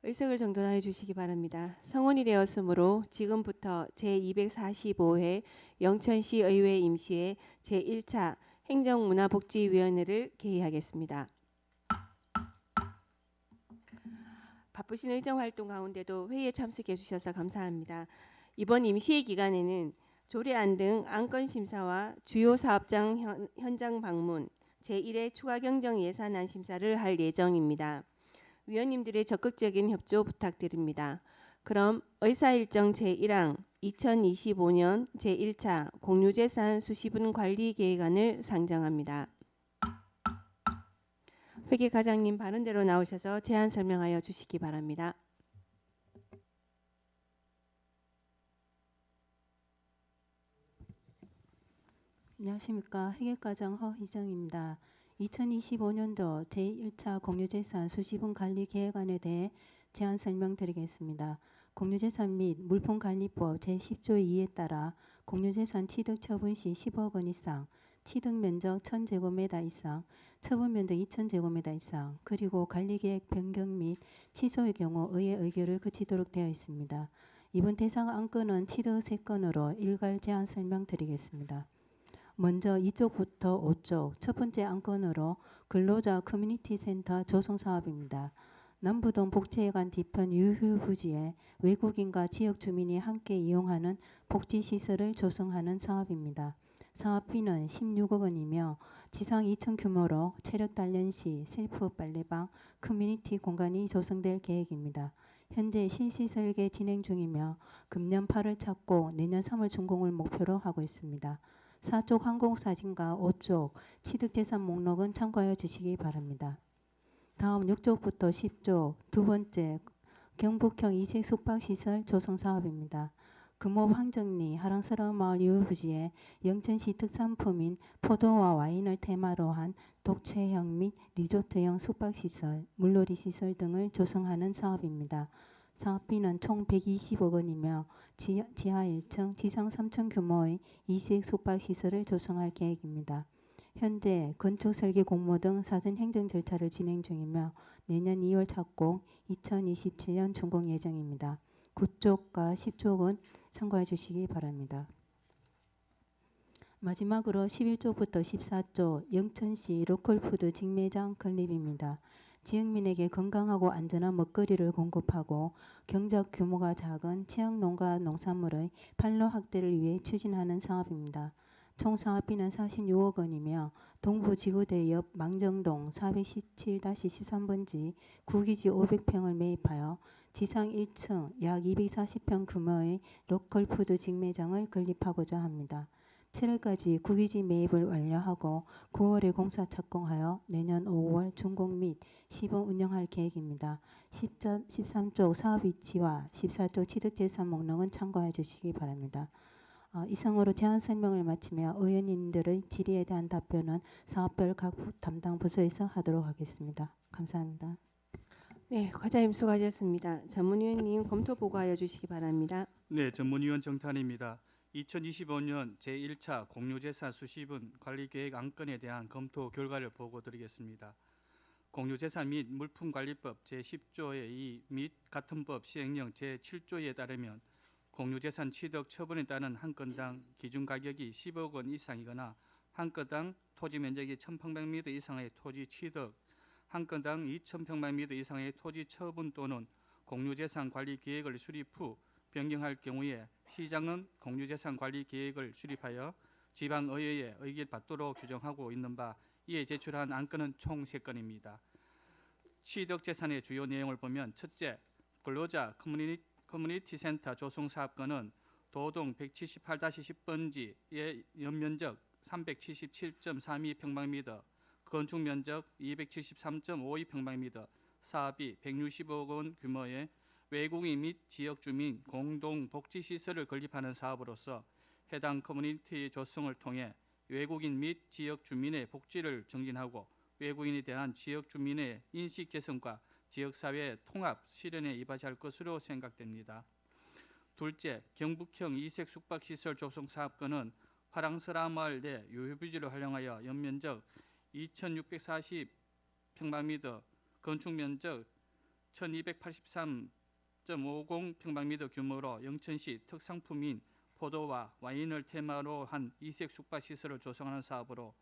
의석을 정돈하여 주시기 바랍니다. 성원이 되었으므로 지금부터 제245회 영천시 의회 임시회 제1차 행정문화복지위원회를 개의하겠습니다. 바쁘신 의정활동 가운데도 회의에 참석해 주셔서 감사합니다. 이번 임시회 기간에는 조례안 등 안건 심사와 주요 사업장 현장 방문, 제1회 추가 경정 예산안 심사를 할 예정입니다. 위원님들의 적극적인 협조 부탁드립니다. 그럼 의사일정 제1항 2025년 제1차 공유재산 수시분 관리계획안을 상정합니다. 회계과장님 바른대로 나오셔서 제안 설명하여 주시기 바랍니다. 안녕하십니까. 회계과장 허희정입니다. 2025년도 제1차 공유재산 수시분 관리 계획안에 대해 제안 설명드리겠습니다. 공유재산 및 물품관리법 제10조 2에 따라 공유재산 취득 처분 시 10억 원 이상, 취득 면적 1000제곱미터 이상, 처분 면적 2000제곱미터 이상, 그리고 관리계획 변경 및 취소의 경우 의회 의결을 거치도록 되어 있습니다. 이번 대상 안건은 취득 3건으로 일괄 제안 설명드리겠습니다. 먼저 2쪽부터 5쪽 첫 번째 안건으로 근로자 커뮤니티 센터 조성 사업입니다. 남부동 복지회관 뒤편 유휴 부지에 외국인과 지역 주민이 함께 이용하는 복지시설을 조성하는 사업입니다. 사업비는 16억 원이며 지상 2층 규모로 체력 단련 시 셀프 빨래방, 커뮤니티 공간이 조성될 계획입니다. 현재 실시 설계 진행 중이며 금년 8월 착공, 내년 3월 준공을 목표로 하고 있습니다. 4쪽 항공사진과 5쪽 취득재산 목록은 참고하여 주시기 바랍니다. 다음 6쪽부터 10쪽 두 번째 경북형 이색 숙박시설 조성 사업입니다. 금호 황정리 하랑스러운 마을 유후부지에 영천시 특산품인 포도와 와인을 테마로 한 독채형 및 리조트형 숙박시설, 물놀이 시설 등을 조성하는 사업입니다. 사업비는 총 120억 원이며 지하 1층, 지상 3층 규모의 이색 숙박시설을 조성할 계획입니다. 현재 건축 설계 공모 등 사전 행정 절차를 진행 중이며 내년 2월 착공, 2027년 준공 예정입니다. 9쪽과 10쪽은 참고해 주시기 바랍니다. 마지막으로 11쪽부터 14쪽 영천시 로컬푸드 직매장 건립입니다. 지역민에게 건강하고 안전한 먹거리를 공급하고 경작 규모가 작은 취약농가 농산물의 판로 확대를 위해 추진하는 사업입니다. 총 사업비는 46억 원이며 동부지구대 옆 망정동 417-13번지 구기지 500평을 매입하여 지상 1층 약 240평 규모의 로컬푸드 직매장을 건립하고자 합니다. 7월까지 구기지 매입을 완료하고 9월에 공사 착공하여 내년 5월 준공 및 시범 운영할 계획입니다. 13쪽 사업 위치와 14쪽 취득재산 목록은 참고해 주시기 바랍니다. 이상으로 제안 설명을 마치며 의원님들의 질의에 대한 답변은 사업별 각 담당 부서에서 하도록 하겠습니다. 감사합니다. 네, 과장님 수고하셨습니다. 전문위원님 검토 보고하여 주시기 바랍니다. 네, 전문위원 정탄입니다. 2025년 제1차 공유재산 수시분 관리계획 안건에 대한 검토 결과를 보고드리겠습니다. 공유재산 및 물품관리법 제10조의 2 및 같은 법 시행령 제7조에 따르면 공유재산 취득 처분에 따른 한 건당 기준가격이 10억 원 이상이거나 한 건당 토지면적이 1000평방미터 이상의 토지 취득, 한 건당 2000평방미터 이상의 토지 처분 또는 공유재산 관리계획을 수립 후 변경할 경우에 시장은 공유재산 관리계획을 수립하여 지방의회에 의결받도록 규정하고 있는 바 이에 제출한 안건은 총 3건입니다. 취득재산의 주요 내용을 보면 첫째, 근로자 커뮤니티 센터 조성 사업건은 도동 178-10번지의 연면적 377.32평방미터, 건축면적 273.52평방미터, 사업비 160억 원 규모의 외국인 및 지역주민 공동 복지시설을 건립하는 사업으로서 해당 커뮤니티 조성을 통해 외국인 및 지역주민의 복지를 증진하고 외국인에 대한 지역주민의 인식 개선과 지역사회 통합 실현에 이바지할 것으로 생각됩니다. 둘째, 경북형 이색 숙박시설 조성 사업건은 화랑스라마을 내 유휴부지를 활용하여 연면적 2640평방미터, 건축면적 1283.50 평방미터 규모로 영천시 특산품인 포도와 와인을 테마로 한 이색 숙박 시설을 조성하는 사업으로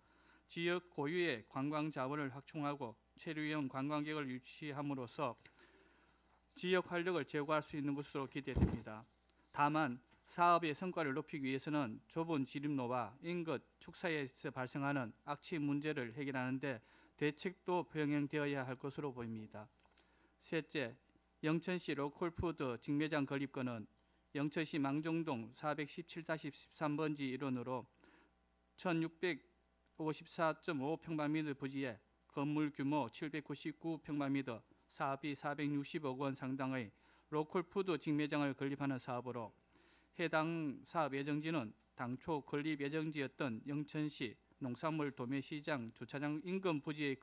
지역 고유의 관광 자원을 확충하고 체류형 관광객을 유치함으로써 지역 활력을 제고할 수 있는 것으로 기대됩니다. 다만 사업의 성과를 높이기 위해서는 좁은 지림로와 인근 축사에서 발생하는 악취 문제를 해결하는 데 대책도 병행되어야 할 것으로 보입니다. 셋째, 영천시 로컬푸드 직매장 건립권은 영천시 망정동 417-13번지 일원으로 1654.5 평방미터 부지에 건물 규모 799평방미터, 사업비 460억 원 상당의 로컬푸드 직매장을 건립하는 사업으로 해당 사업 예정지는 당초 건립 예정지였던 영천시 농산물 도매시장 주차장 인근 부지의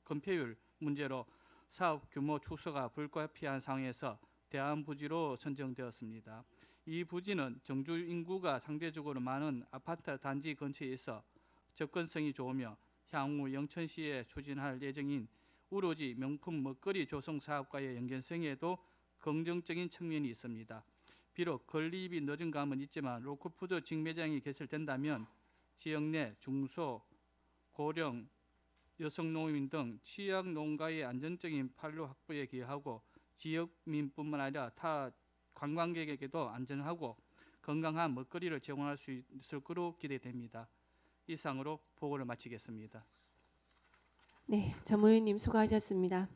건폐율 문제로 사업 규모 축소가 불가피한 상황에서 대안 부지로 선정되었습니다. 이 부지는 정주 인구가 상대적으로 많은 아파트 단지 근처에 있어 접근성이 좋으며 향후 영천시에 추진할 예정인 우루지 명품 먹거리 조성 사업과의 연계성에도 긍정적인 측면이 있습니다. 비록 건립이 늦은 감은 있지만 로컬푸드 직매장이 개설된다면 지역 내 중소, 고령, 여성 농민 등 취약 농가의 안정적인 판로 확보에 기여하고 지역민뿐만 아니라 타 관광객에게도 안전하고 건강한 먹거리를 제공할 수 있을 것으로 기대됩니다. 이상으로 보고를 마치겠습니다. 네, 전무위원님 수고하셨습니다.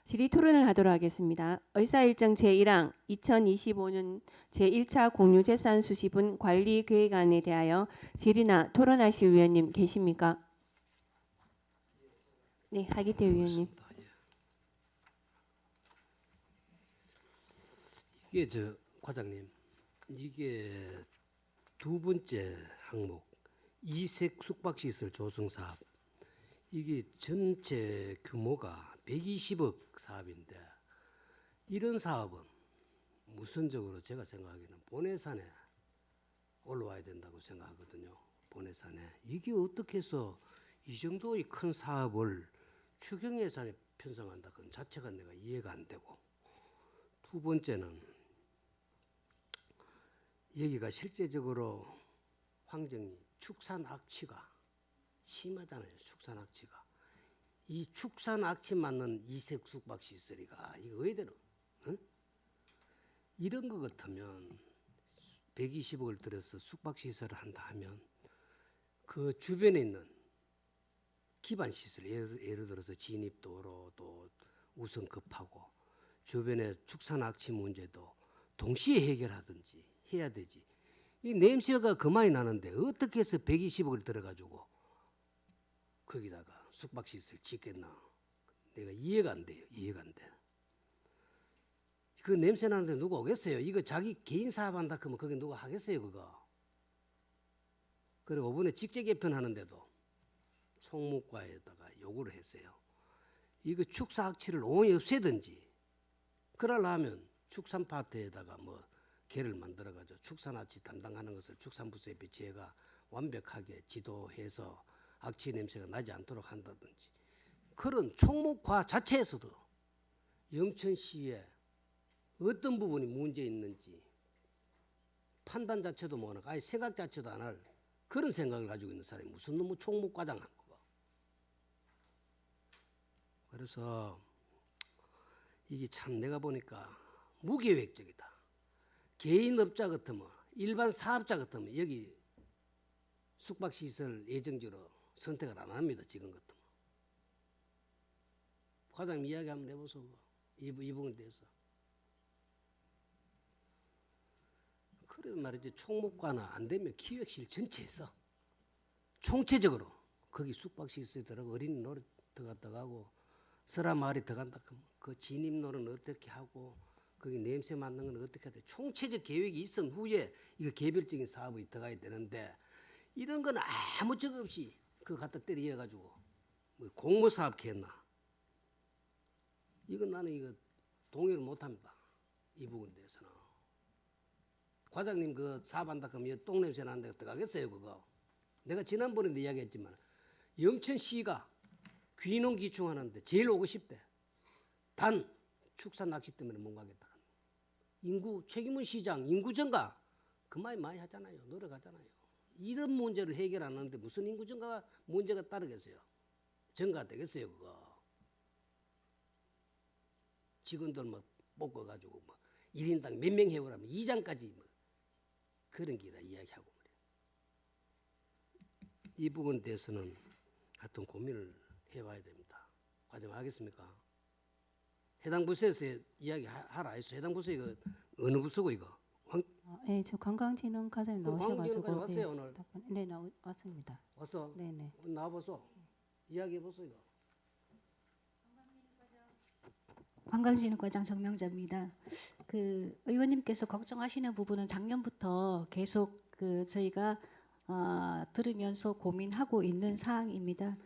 질의 토론을 하도록 하겠습니다. 의사일정 제1항 2025년 제1차 공유재산 수시분 관리계획안에 대하여 질의나 토론하실 위원님 계십니까? 네, 하기태 위원님. 이게 과장님, 이게 두 번째 항목 이색 숙박시설 조성 사업, 이게 전체 규모가 120억 사업인데 이런 사업은 우선적으로 제가 생각하기에는 본예산에 올라와야 된다고 생각하거든요. 본예산에. 이게 어떻게 해서 이 정도의 큰 사업을 추경예산에 편성한다 그 자체가 내가 이해가 안 되고, 두 번째는 여기가 실제적으로 환경이 축산 악취가 심하잖아요. 축산 악취가. 이 축산 악취 맞는 이색 숙박 시설이가 이거 왜대로 이런 것 같으면 120억을 들여서 숙박 시설을 한다 하면 그 주변에 있는 기반 시설, 예를 들어서 진입도로 또 우선 급하고 주변에 축산 악취 문제도 동시에 해결하든지 해야 되지. 이 냄새가 그만이 나는데 어떻게 해서 120억을 들어가지고 거기다가 숙박시설 짓겠나. 내가 이해가 안 돼요. 이해가 안 돼. 그 냄새 나는데 누가 오겠어요? 이거 자기 개인 사업한다 그러면 거기 누가 하겠어요 그거. 그리고 이번에 직제 개편하는데도 총무과에다가 요구를 했어요. 이거 축사 악취를 온전히 없애든지 그러려면 축산파트에다가 뭐 개를 만들어가지고 축산악취 담당하는 것을 축산부서에 배치해가 완벽하게 지도해서 악취 냄새가 나지 않도록 한다든지, 그런 총무과 자체에서도 영천시에 어떤 부분이 문제 있는지 판단 자체도 못하고 아예 생각 자체도 안 할 그런 생각을 가지고 있는 사람이 무슨 놈의 총무과장 한 거고. 그래서 이게 참 내가 보니까 무계획적이다. 개인업자 같으면, 일반 사업자 같으면 여기 숙박시설 예정지로 선택을 안 합니다. 지금 같으면. 과장님 이야기 한번 해보세요. 이 부분에 대해서. 그래도 말이지 총무과나 안 되면 기획실 전체에서 총체적으로 거기 숙박시설에 들어가고 어린이 놀이 들어갔다 가고 설화마을에 들어간다 하면 그 진입로는 어떻게 하고 거기 냄새 맡는 건 어떻게 해야 돼. 총체적 계획이 있은 후에 이거 개별적인 사업이 들어가야 되는데 이런 건 아무 적 없이 그거 갖다 때려가지고 뭐 공모사업 했나. 이건 나는 이거 동의를 못합니다. 이 부분에 대해서는. 과장님 그 사업한다 그러면 똥냄새 나는 데 들어가겠어요 그거. 내가 지난번에도 이야기했지만 영천시가 귀농 기충하는데 제일 오고 싶대. 단 축산 낚시 때문에 못 가겠다. 인구 최기문 시장 인구 증가 그 말 많이 하잖아요. 노력하잖아요. 이런 문제를 해결 안 하는데 무슨 인구 증가 문제가 따르겠어요? 증가 되겠어요 그거. 직원들 뭐 뽑아가지고 뭐 1인당 몇 명 해오라면 2장까지 뭐 그런 게다 이야기하고 말이에요. 이 부분에 대해서는 하여튼 고민을 해봐야 됩니다. 과정 하겠습니까? 해당 부서에서 이야기하라 했어. 해당 부서 이거 어느 부서고 이거? 네, 저 관광진흥 과장님 그럼 나오셔가지고 관광진흥과장 왔어요, 오늘? 네, 왔습니다. 왔어? 네네. 나와보소. 이야기해보소 이거. 관광진흥과장 정명자입니다. 그 의원님께서 걱정하시는 부분은 작년부터 계속 그 저희가 들으면서 고민하고 있는 사항입니다.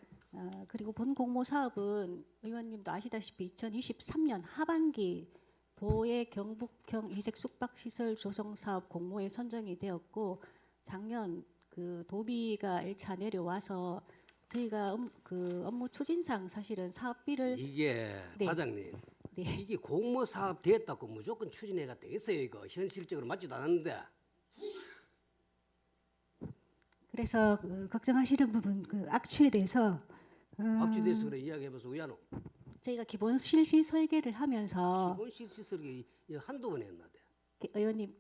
그리고 본 공모 사업은 의원님도 아시다시피 2023년 하반기 도의 경북형 이색 숙박시설 조성 사업 공모에 선정이 되었고 작년 그 도비가 1차 내려와서 저희가 그 업무 추진상 사실은 사업비를 이게 네. 과장님 네. 이게 공모 사업 됐다고 무조건 추진해가 되겠어요 이거 현실적으로 맞지도 않았는데. 그래서 그 걱정하시는 부분 그 악취에 대해서 압주돼서 그래 이야기해보소. 왜안 저희가 기본 실시 설계를 하면서 기본 실시설계 한두 번 했나 돼. 의원님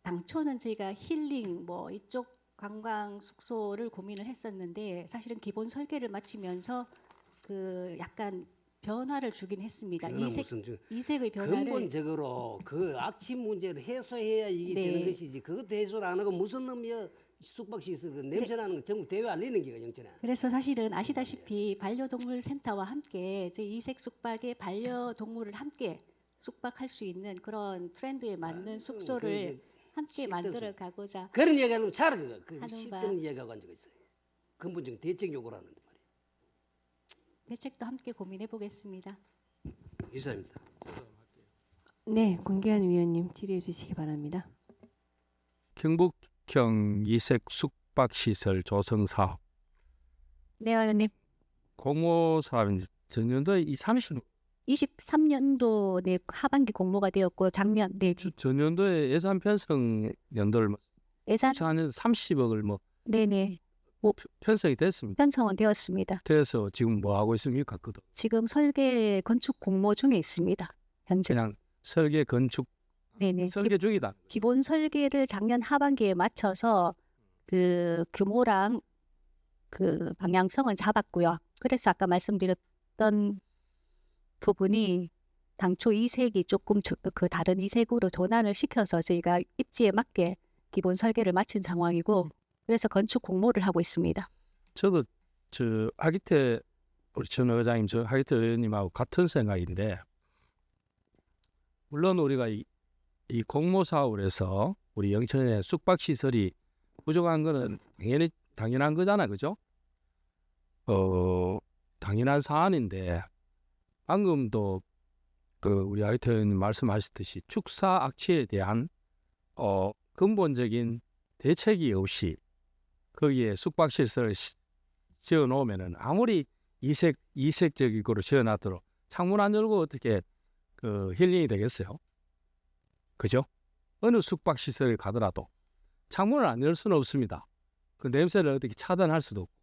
당초는 저희가 힐링 뭐 이쪽 관광 숙소를 고민을 했었는데 사실은 기본 설계를 마치면서 그 약간 변화를 주긴 했습니다. 변화 무슨 이색의 변화를 근본적으로 그 악취 문제를 해소해야 이게 네. 되는 것이지 그것도 해소를 안 하고 무슨 놈이야 숙박시설 그 냄새 나는 거 전부 대회 알리는 기가 영천에. 그래서 사실은 아시다시피 반려동물 센터와 함께 저희 이색 숙박에 반려동물을 함께 숙박할 수 있는 그런 트렌드에 맞는 숙소를 함께 싫던 만들어 가고자 그런 얘기하면 잘 그거 그 하는 실전 이야기하고 한 적 있어요. 근본적인 대책 요구를 하는데 말이에요. 대책도 함께 고민해 보겠습니다. 이사입니다. 네, 권기한 위원님 질의해 주시기 바랍니다. 경북형 이색 숙박시설 조성 사업 네, 의원님. 공모 사업인데 전년도에 이 23년도 네 하반기 공모가 되었고 작년 네 전년도에 예산 편성 연도를 예산 4년 30억을 뭐 네네 편성이 됐습니다. 편성은 되었습니다. 그래서 지금 뭐 하고 있습니까? 그도 지금 설계 건축 공모 중에 있습니다. 현재 그냥 설계 건축 네네 설계 중이다. 기본 설계를 작년 하반기에 맞춰서 그 규모랑 그 방향성은 잡았고요. 그래서 아까 말씀드렸던 부분이 당초 이색이 조금 그 다른 이색으로 전환을 시켜서 저희가 입지에 맞게 기본 설계를 마친 상황이고 그래서 건축 공모를 하고 있습니다. 저도 저 하기태 우리 전 의장님 저 하기태 의원님하고 같은 생각인데 물론 우리가 이 공모 사업을 해서 우리 영천에 숙박 시설이 부족한 거는 당연한 거잖아, 그죠? 당연한 사안인데 방금도 그 우리 하기태 의원님 말씀하셨듯이 축사 악취에 대한 근본적인 대책이 없이 거기에 숙박 시설을 지어 놓으면은 아무리 이색적이고 지어놨도록 창문 안 열고 어떻게 그 힐링이 되겠어요? 그죠? 어느 숙박 시설에 가더라도 창문을 안 열 수는 없습니다. 그 냄새를 어떻게 차단할 수도 없고.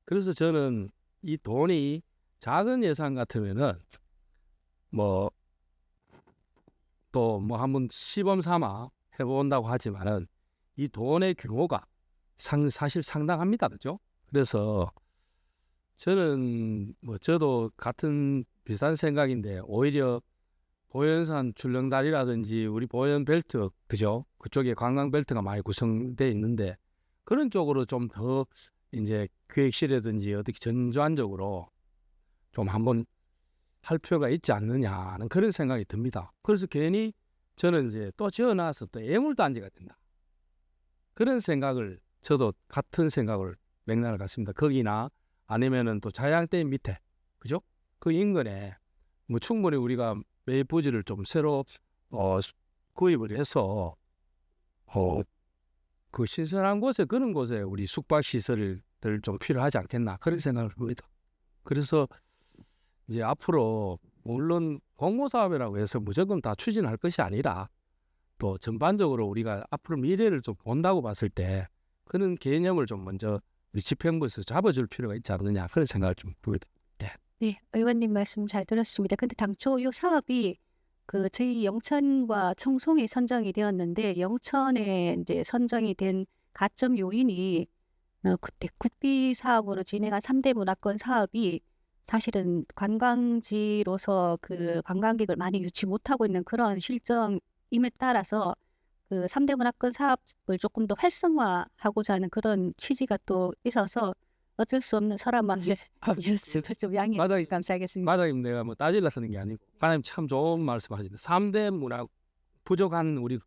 그래서 저는 이 돈이 작은 예산 같으면은 뭐 또 뭐 한번 시범 삼아 해본다고 하지만은 이 돈의 규모가 사실 상당합니다, 그죠? 그래서 저는 뭐 저도 같은 비슷한 생각인데 오히려 보현산 출렁다리라든지 우리 보현벨트, 그죠? 그쪽에 관광벨트가 많이 구성돼 있는데 그런 쪽으로 좀 더 이제 기획실이라든지 어떻게 전반적으로 좀 한번 할 필요가 있지 않느냐는 그런 생각이 듭니다. 그래서 괜히 저는 이제 또 지어놔서 또 애물단지가 된다. 그런 생각을 저도 같은 생각을 맥락을 갖습니다. 거기나 아니면은 또 자양댐 밑에, 그죠? 그 인근에 뭐 충분히 우리가 매입 부지를 좀 새로 구입을 해서 그 신선한 곳에 그런 곳에 우리 숙박 시설을 좀 필요하지 않겠나 그런 생각을 합니다. 그래서 이제 앞으로 물론 공모사업이라고 해서 무조건 다 추진할 것이 아니라 또 전반적으로 우리가 앞으로 미래를 좀 본다고 봤을 때 그런 개념을 좀 먼저 우리 집행부에서 잡아줄 필요가 있지 않느냐 그런 생각을 좀 듭니다. 네, 의원님 말씀 잘 들었습니다. 근데 당초 이 사업이 그 저희 영천과 청송이 선정이 되었는데 영천에 이제 선정이 된 가점 요인이 그때 국비 사업으로 진행한 3대 문화권 사업이 사실은 관광지로서 그 관광객을 많이 유치 못하고 있는 그런 실정임에 따라서 그 3대 문화권 사업을 조금 더 활성화하고자 하는 그런 취지가 또 있어서 어쩔 수 없는 서랍만을 좀 양해해 마다이- 주시면 감사하겠습니다. 마다님 내가 뭐 따질라 하는 게 아니고 과장님 참 좋은 말씀하시는데 3대 문화 부족한 우리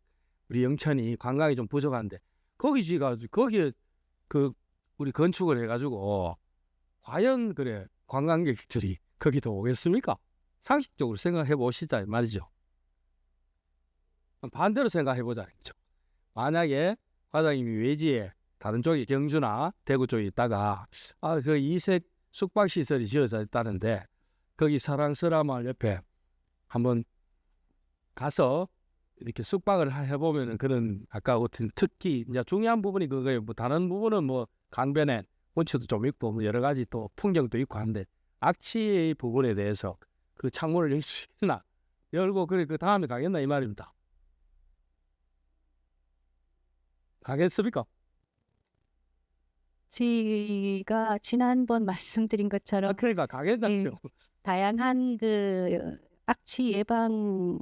영천이 관광이 좀 부족한데 거기에 그 우리 건축을 해가지고 과연 그래 관광객들이 거기도 오겠습니까? 상식적으로 생각해 보시자 말이죠. 반대로 생각해 보자. 만약에 과장님이 외지에 다른 쪽에 경주나 대구 쪽에 있다가 그 이색 숙박시설이 지어져 있다는데 거기 사랑스라마을 옆에 한번 가서 이렇게 숙박을 해보면은 그런 아까 같은 특히 이제 중요한 부분이 그거예요. 뭐 다른 부분은 뭐 강변에 원초도 좀 있고 뭐 여러 가지 또 풍경도 있고 한데 악취의 부분에 대해서 그 창문을 열 수 있나 열고 그래 그 다음에 가겠나 이 말입니다. 가겠습니까? 저희가 지난번 말씀드린 것처럼 그러니까 가겠다고요. 다양한 그 악취 예방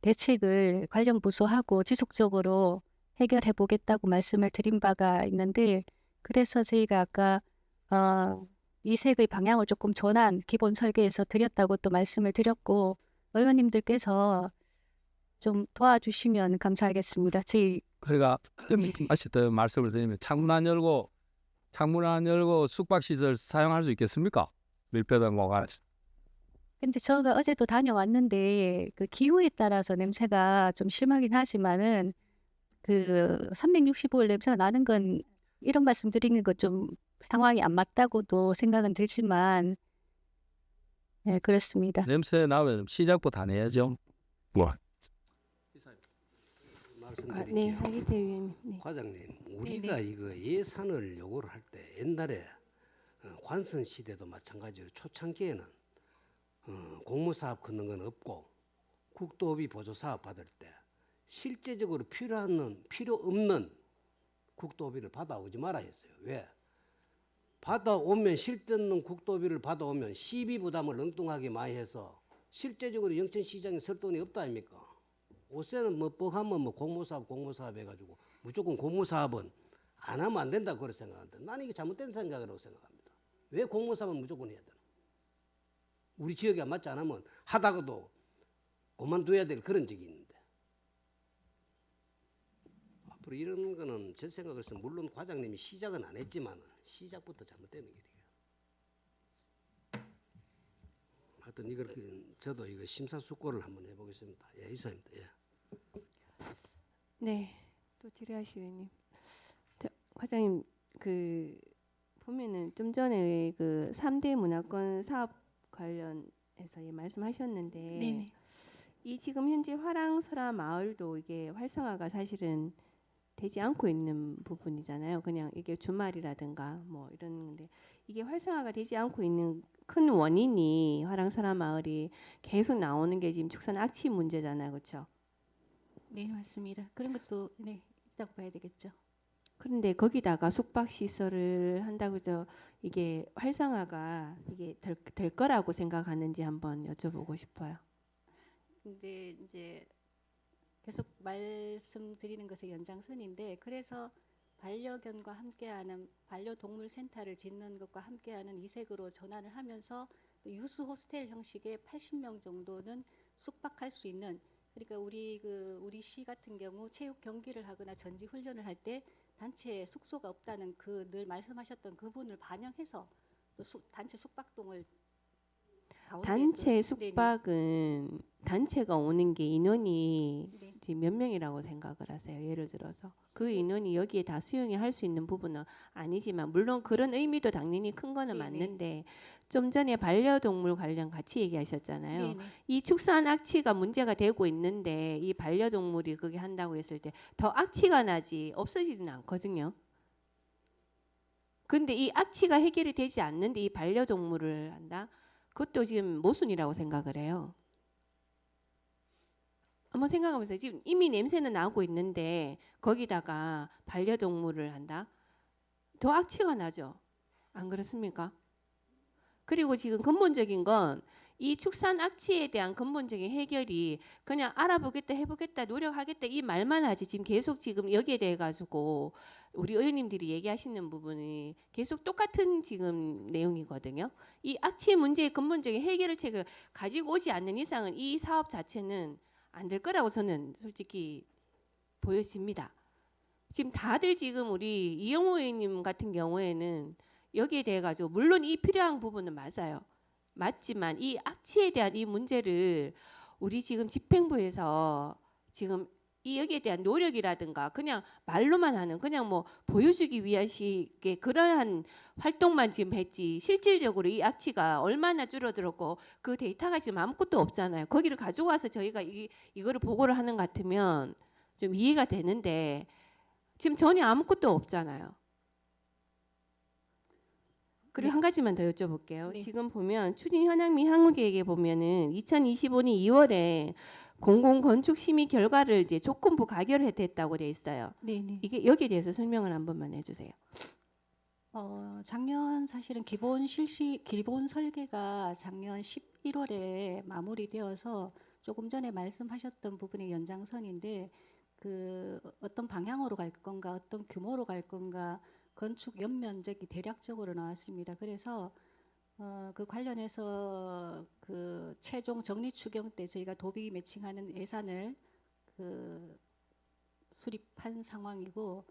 대책을 관련 부서하고 지속적으로 해결해 보겠다고 말씀을 드린 바가 있는데 그래서 저희가 아까 이색의 방향을 조금 전환 기본 설계에서 드렸다고 또 말씀을 드렸고 의원님들께서 좀 도와주시면 감사하겠습니다. 저희 그러니까 다시 더 말씀을 드리면 창문 안 열고 숙박시설 사용할 수 있겠습니까? 밀폐된 공간. 근데 제가 어제도 다녀왔는데 그 기후에 따라서 냄새가 좀 심하긴 하지만은 그 365일 냄새가 나는 건 이런 말씀 드리는 거 좀 상황이 안 맞다고도 생각은 들지만 네, 그렇습니다. 냄새 나면 시작부터 안 해야죠. 뭐. 말씀드릴게요. 네, 하기태 의원님. 네. 과장님, 우리가 이거 예산을 요구를 할 때 옛날에 관선 시대도 마찬가지로 초창기에는 공모사업 걷는 건 없고 국도비 보조사업 받을 때 실제적으로 필요 없는 국도비를 받아오지 말아 했어요. 왜? 받아오면 실데없는 국도비를 받아오면 시비 부담을 엉뚱하게 많이 해서 실제적으로 영천시장에 설 돈이 없다 아닙니까? 옷세는 뭐 뻑하면 뭐 공모사업 해가지고 무조건 공모사업은 안 하면 안 된다 그렇게 생각하는데 나는 이게 잘못된 생각이라고 생각합니다. 왜 공모사업은 무조건 해야 되나? 우리 지역에 안 맞지 않으면 하다가도 그만둬야 될 그런 적이 있는데 앞으로 이런 거는 제 생각으로서 물론 과장님이 시작은 안 했지만 시작부터 잘못되는 길이에요. 하여튼 이걸 저도 이거 심사숙고를 한번 해보겠습니다. 예, 이상입니다. 예. 네, 또 지뢰하시 의원님. 과장님 그 보면은 좀 전에 그 3대 문화권 사업 관련해서 말씀하셨는데 네네. 이 지금 현재 화랑설화 마을도 이게 활성화가 사실은 되지 않고 있는 부분이잖아요. 그냥 이게 주말이라든가 뭐 이런데 이게 활성화가 되지 않고 있는 큰 원인이 화랑설화 마을이 계속 나오는 게 지금 축산 악취 문제잖아요, 그렇죠? 네, 맞습니다. 그런 것도 네, 있다고 봐야 되겠죠. 그런데 거기다가 숙박 시설을 한다고 해서 이게 활성화가 이게 될 거라고 생각하는지 한번 여쭤보고 싶어요. 근데 이제 계속 말씀드리는 것의 연장선인데 그래서 반려견과 함께하는 반려동물 센터를 짓는 것과 함께하는 이색으로 전환을 하면서 유스 호스텔 형식의 80명 정도는 숙박할 수 있는 그러니까 우리 시 같은 경우 체육 경기를 하거나 전지 훈련을 할 때 단체 숙소가 없다는 그 늘 말씀하셨던 그 부분을 반영해서 또 단체 숙박동을 가운데 단체 네네. 숙박은 단체가 오는 게 인원이 네. 지금 몇 명이라고 생각을 하세요? 예를 들어서 그 인원이 여기에 다 수용이 할 수 있는 부분은 아니지만 물론 그런 의미도 당연히 큰 거는 네네. 맞는데 좀 전에 반려동물 관련 같이 얘기하셨잖아요. 네네. 이 축산 악취가 문제가 되고 있는데 이 반려동물이 그게 한다고 했을 때 더 악취가 나지 없어지지는 않거든요. 근데 이 악취가 해결이 되지 않는데 이 반려동물을 한다? 그것도 지금 모순이라고 생각을 해요. 한번 생각하면서 지금 이미 냄새는 나고 있는데 거기다가 반려동물을 한다? 더 악취가 나죠. 안 그렇습니까? 그리고 지금 근본적인 건 이 축산 악취에 대한 근본적인 해결이 그냥 알아보겠다, 해보겠다, 노력하겠다 이 말만 하지 지금 계속 지금 여기에 대해 가지고 우리 의원님들이 얘기하시는 부분이 계속 똑같은 지금 내용이거든요. 이 악취 문제의 근본적인 해결책을 가지고 오지 않는 이상은 이 사업 자체는 안 될 거라고 저는 솔직히 보여집니다. 지금 다들 지금 우리 이영호 의원님 같은 경우에는 여기에 대해 가지고 물론 이 필요한 부분은 맞아요. 맞지만 이 악취에 대한 이 문제를 우리 지금 집행부에서 지금 이 여기에 대한 노력이라든가 그냥 말로만 하는 그냥 뭐 보여주기 위한 식의 그러한 활동만 지금 했지 실질적으로 이 악취가 얼마나 줄어들었고 그 데이터가 지금 아무것도 없잖아요. 거기를 가지고 와서 저희가 이거를 보고를 하는 것 같으면 좀 이해가 되는데 지금 전혀 아무것도 없잖아요. 그리고 네. 한 가지만 더 여쭤볼게요. 네. 지금 보면 추진 현황 및 항후 계획에 보면은 2025년 2월에 공공 건축 심의 결과를 이제 조건부 가결했다고 돼 있어요. 네네. 이게 여기에 대해서 설명을 한 번만 해주세요. 작년 사실은 기본 설계가 작년 11월에 마무리되어서 조금 전에 말씀하셨던 부분의 연장선인데 그 어떤 방향으로 갈 건가, 어떤 규모로 갈 건가, 건축 연면적이 대략적으로 나왔습니다. 그래서 그 관련해서 그 최종 정리 추경 때 저희가 도비 매칭하는 예산을 그 수립한 상황이고,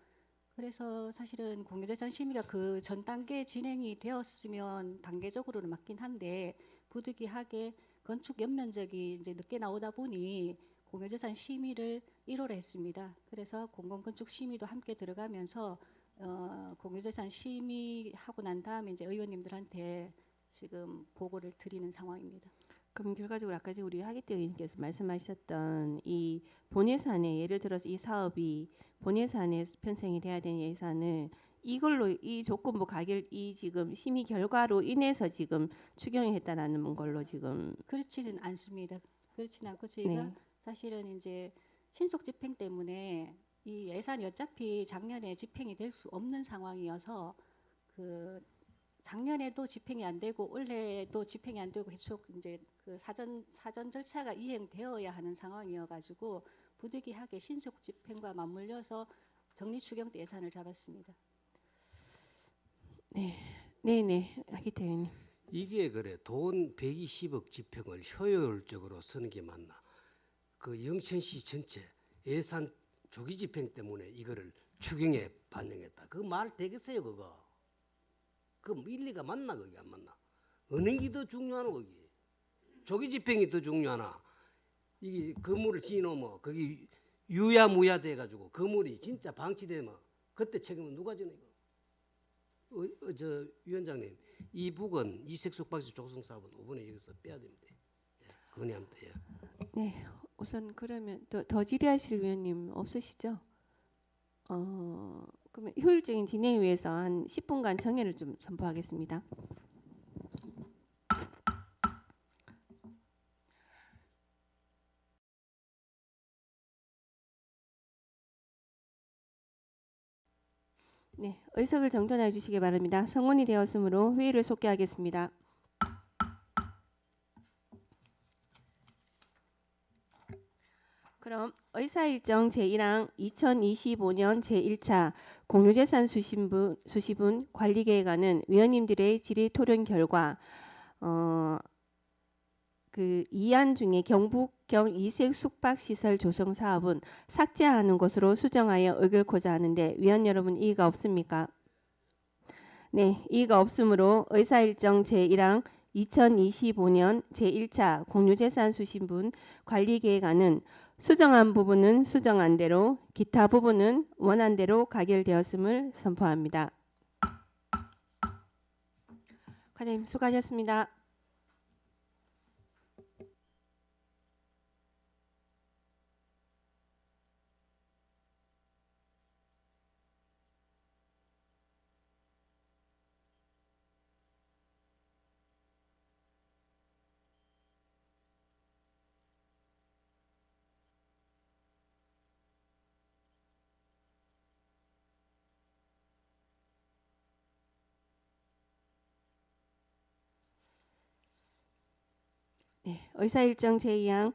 그래서 사실은 공유재산 심의가 그 전 단계 진행이 되었으면 단계적으로는 맞긴 한데 부득이하게 건축 연면적이 이제 늦게 나오다 보니 공유재산 심의를 1월에 했습니다. 그래서 공공건축 심의도 함께 들어가면서 공유재산 심의하고 난 다음에 이제 의원님들한테 지금 보고를 드리는 상황입니다. 그럼 결과적으로 아까 우리 하기태 의원님께서 말씀하셨던 이 본예산에 예를 들어서 이 사업이 본예산에 편성이 돼야 되는 예산을 이걸로 이 조건부 가결 이 지금 심의 결과로 인해서 지금 추경했다라는 걸로 지금 그렇지는 않습니다. 그렇지는 않고 저희가 네. 사실은 이제 신속 집행 때문에 이 예산이 어차피 작년에 집행이 될 수 없는 상황이어서 그 작년에도 집행이 안 되고 올해도 집행이 안 되고 계속 이제 그 사전 절차가 이행되어야 하는 상황이어가지고 부득이하게 신속 집행과 맞물려서 정리 추경 때 예산을 잡았습니다. 네네 하기태 의원님. 이게 그래 돈 120억 집행을 효율적으로 쓰는 게 맞나? 그 영천시 전체 예산 조기 집행 때문에 이거를 추경에 반영했다. 그 말 되겠어요 그거? 그 일리가 맞나 그게 안 맞나? 어느 게 더 중요하나 거기? 조기 집행이 더 중요하나? 이게 건물을 지어놓으면 거기 유야무야 돼가지고 건물이 진짜 방치되면 그때 책임은 누가 지나 이거? 저 위원장님 이 부근 이색 숙박시 조성 사업은 5분에 여기서 빼야 됩니다. 예, 건의합니다. 예. 네, 우선 그러면 더 질의하실 위원님 없으시죠? 그러면 효율적인 진행을 위해서 한 10분간 정회를 좀 선포하겠습니다. 네, 의석을 정돈해 주시기 바랍니다. 성원이 되었으므로 회의를 속개하겠습니다. 그럼 의사일정 제1항 2025년 제1차 공유재산 수시분 관리계획안은 위원님들의 질의 토론 결과 그 이안 중에 경북경 이색 숙박시설 조성 사업은 삭제하는 것으로 수정하여 의결코자 하는데 위원 여러분 이의가 없습니까? 네, 이의가 없으므로 의사일정 제1항 2025년 제1차 공유재산 수신분 관리계획안은 수정한 부분은 수정한 대로, 기타 부분은 원안 대로 가결되었음을 선포합니다. 과장님 수고하셨습니다. 네, 의사일정 제2항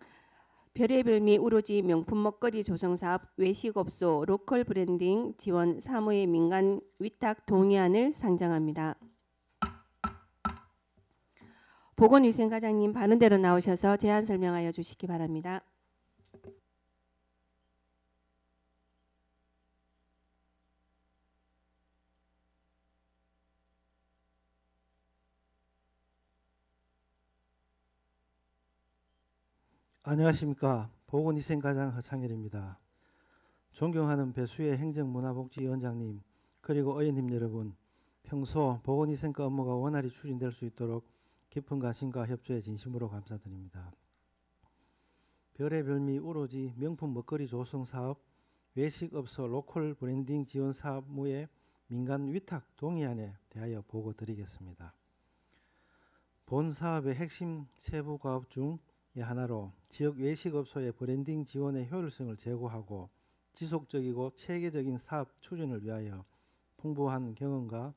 별의별 미 우로지 명품 먹거리 조성사업 외식업소 로컬 브랜딩 지원 사무의 민간 위탁 동의안을 상정합니다. 보건위생과장님 바른대로 나오셔서 제안 설명하여 주시기 바랍니다. 안녕하십니까. 보건위생과장 허창일입니다. 존경하는 배수의 행정문화복지위원장님 그리고 의원님 여러분, 평소 보건위생과 업무가 원활히 추진될 수 있도록 깊은 관심과 협조에 진심으로 감사드립니다. 별의별 미 우로지 명품 먹거리 조성 사업 외식업소 로컬 브랜딩 지원 사무의 민간 위탁 동의안에 대하여 보고 드리겠습니다. 본 사업의 핵심 세부 과업 중 하나로 지역 외식업소의 브랜딩 지원의 효율성을 제고하고 지속적이고 체계적인 사업 추진을 위하여 풍부한 경험과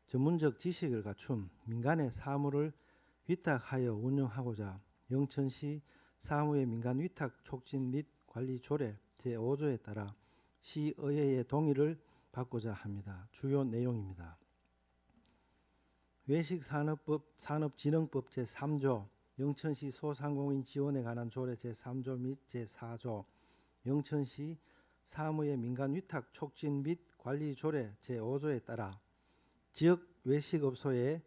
전문적 지식을 갖춘 민간의 사무를 위탁하여 운영하고자 영천시 사무의 민간 위탁 촉진 및 관리 조례 제5조에 따라 시의회의 동의를 받고자 합니다. 주요 내용입니다. 외식산업법 산업진흥법 제3조 영천시 소상공인 지원에 관한 조례 제3조 및 제4조 영천시 사무의 민간 위탁 촉진 및 관리 조례 제5조에 따라 지역 외식업소의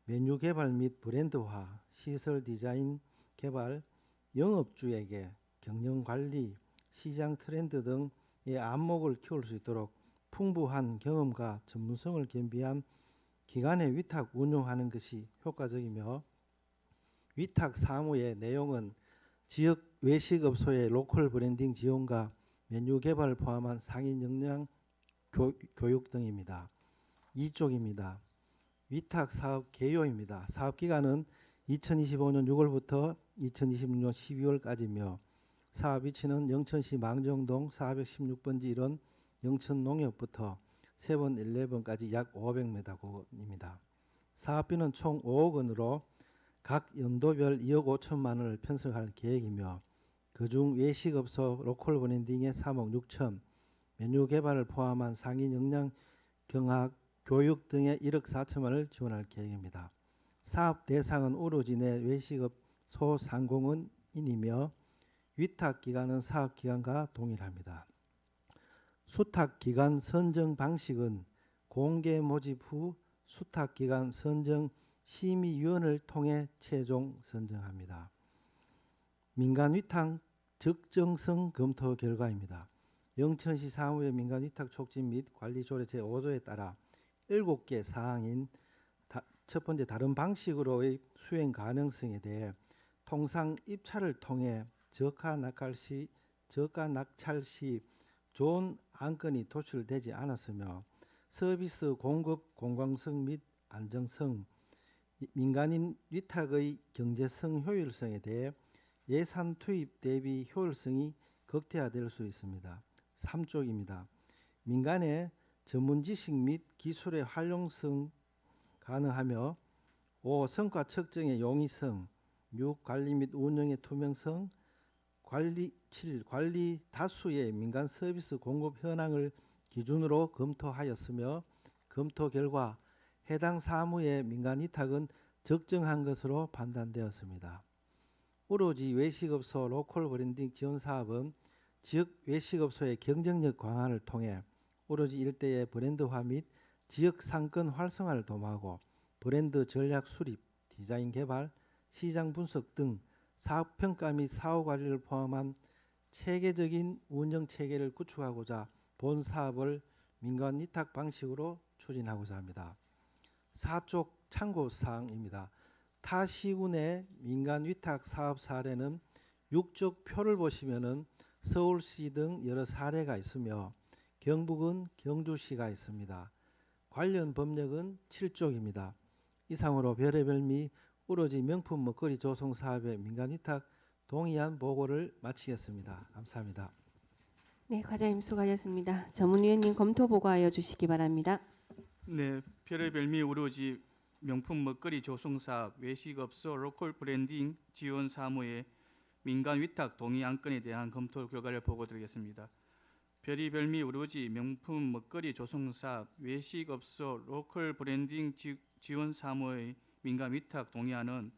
메뉴 개발 및 브랜드화, 시설 디자인 개발, 영업주에게 경영 관리, 시장 트렌드 등의 안목을 키울 수 있도록 풍부한 경험과 전문성을 겸비한 기관의 위탁 운용하는 것이 효과적이며 위탁 사무의 내용은 지역 외식업소의 로컬 브랜딩 지원과 메뉴 개발을 포함한 상인 역량 교육 등입니다. 2쪽입니다. 위탁 사업 개요입니다. 사업 기간은 2025년 6월부터 2026년 12월까지며 사업 위치는 영천시 망정동 416번지 1원 영천농협부터 세븐11까지 약 500m입니다. 사업비는 총 5억 원으로 각 연도별 2억 5천만 원을 편성할 계획이며 그중 외식업소 로컬 브랜딩의 3억 6천, 메뉴 개발을 포함한 상인 역량 경학, 교육 등의 1억 4천만 원을 지원할 계획입니다. 사업 대상은 오로지 내 외식업 소상공인이며 위탁 기간은 사업 기간과 동일합니다. 수탁 기간 선정 방식은 공개 모집 후 수탁 기간 선정 심의위원을 통해 최종 선정합니다. 민간 위탁 적정성 검토 결과입니다. 영천시 사무의 민간 위탁 촉진 및 관리 조례 제5조에 따라 7개 사항인 첫 번째 다른 방식으로의 수행 가능성에 대해 통상 입찰을 통해 저가 낙찰 시 좋은 안건이 도출되지 않았으며 서비스 공급 공공성 및 안정성, 민간인 위탁의 경제성 효율성에 대해 예산 투입 대비 효율성이 극대화될 수 있습니다. 3쪽입니다. 민간의 전문 지식 및 기술의 활용성 가능하며 5. 성과 측정의 용이성, 6. 관리 및 운영의 투명성, 7. 관리 다수의 민간 서비스 공급 현황을 기준으로 검토하였으며 검토 결과 해당 사무의 민간 위탁은 적정한 것으로 판단되었습니다. 오로지 외식업소 로컬 브랜딩 지원 사업은 지역 외식업소의 경쟁력 강화를 통해 오로지 일대의 브랜드화 및 지역 상권 활성화를 도모하고 브랜드 전략 수립, 디자인 개발, 시장 분석 등 사업 평가 및 사후 관리를 포함한 체계적인 운영 체계를 구축하고자 본 사업을 민간 위탁 방식으로 추진하고자 합니다. 4쪽 참고 사항입니다. 타 시군의 민간 위탁 사업 사례는 6쪽 표를 보시면은 서울시 등 여러 사례가 있으며 경북은 경주시가 있습니다. 관련 법령은 7쪽입니다. 이상으로 별의별 미 우러지 명품 먹거리 조성 사업의 민간 위탁 동의안 보고를 마치겠습니다. 감사합니다. 네, 과장님 수고하셨습니다. 전문위원님 검토 보고하여 주시기 바랍니다. 네, 별의별 미 우러지 명품 먹거리 조성 사업 외식업소 로컬 브랜딩 지원 사무의 민간 위탁 동의 안건에 대한 검토 결과를 보고드리겠습니다. 별의별 미 우러지 명품 먹거리 조성 사업 외식업소 로컬 브랜딩 지원 사무의 민간 위탁 동의안은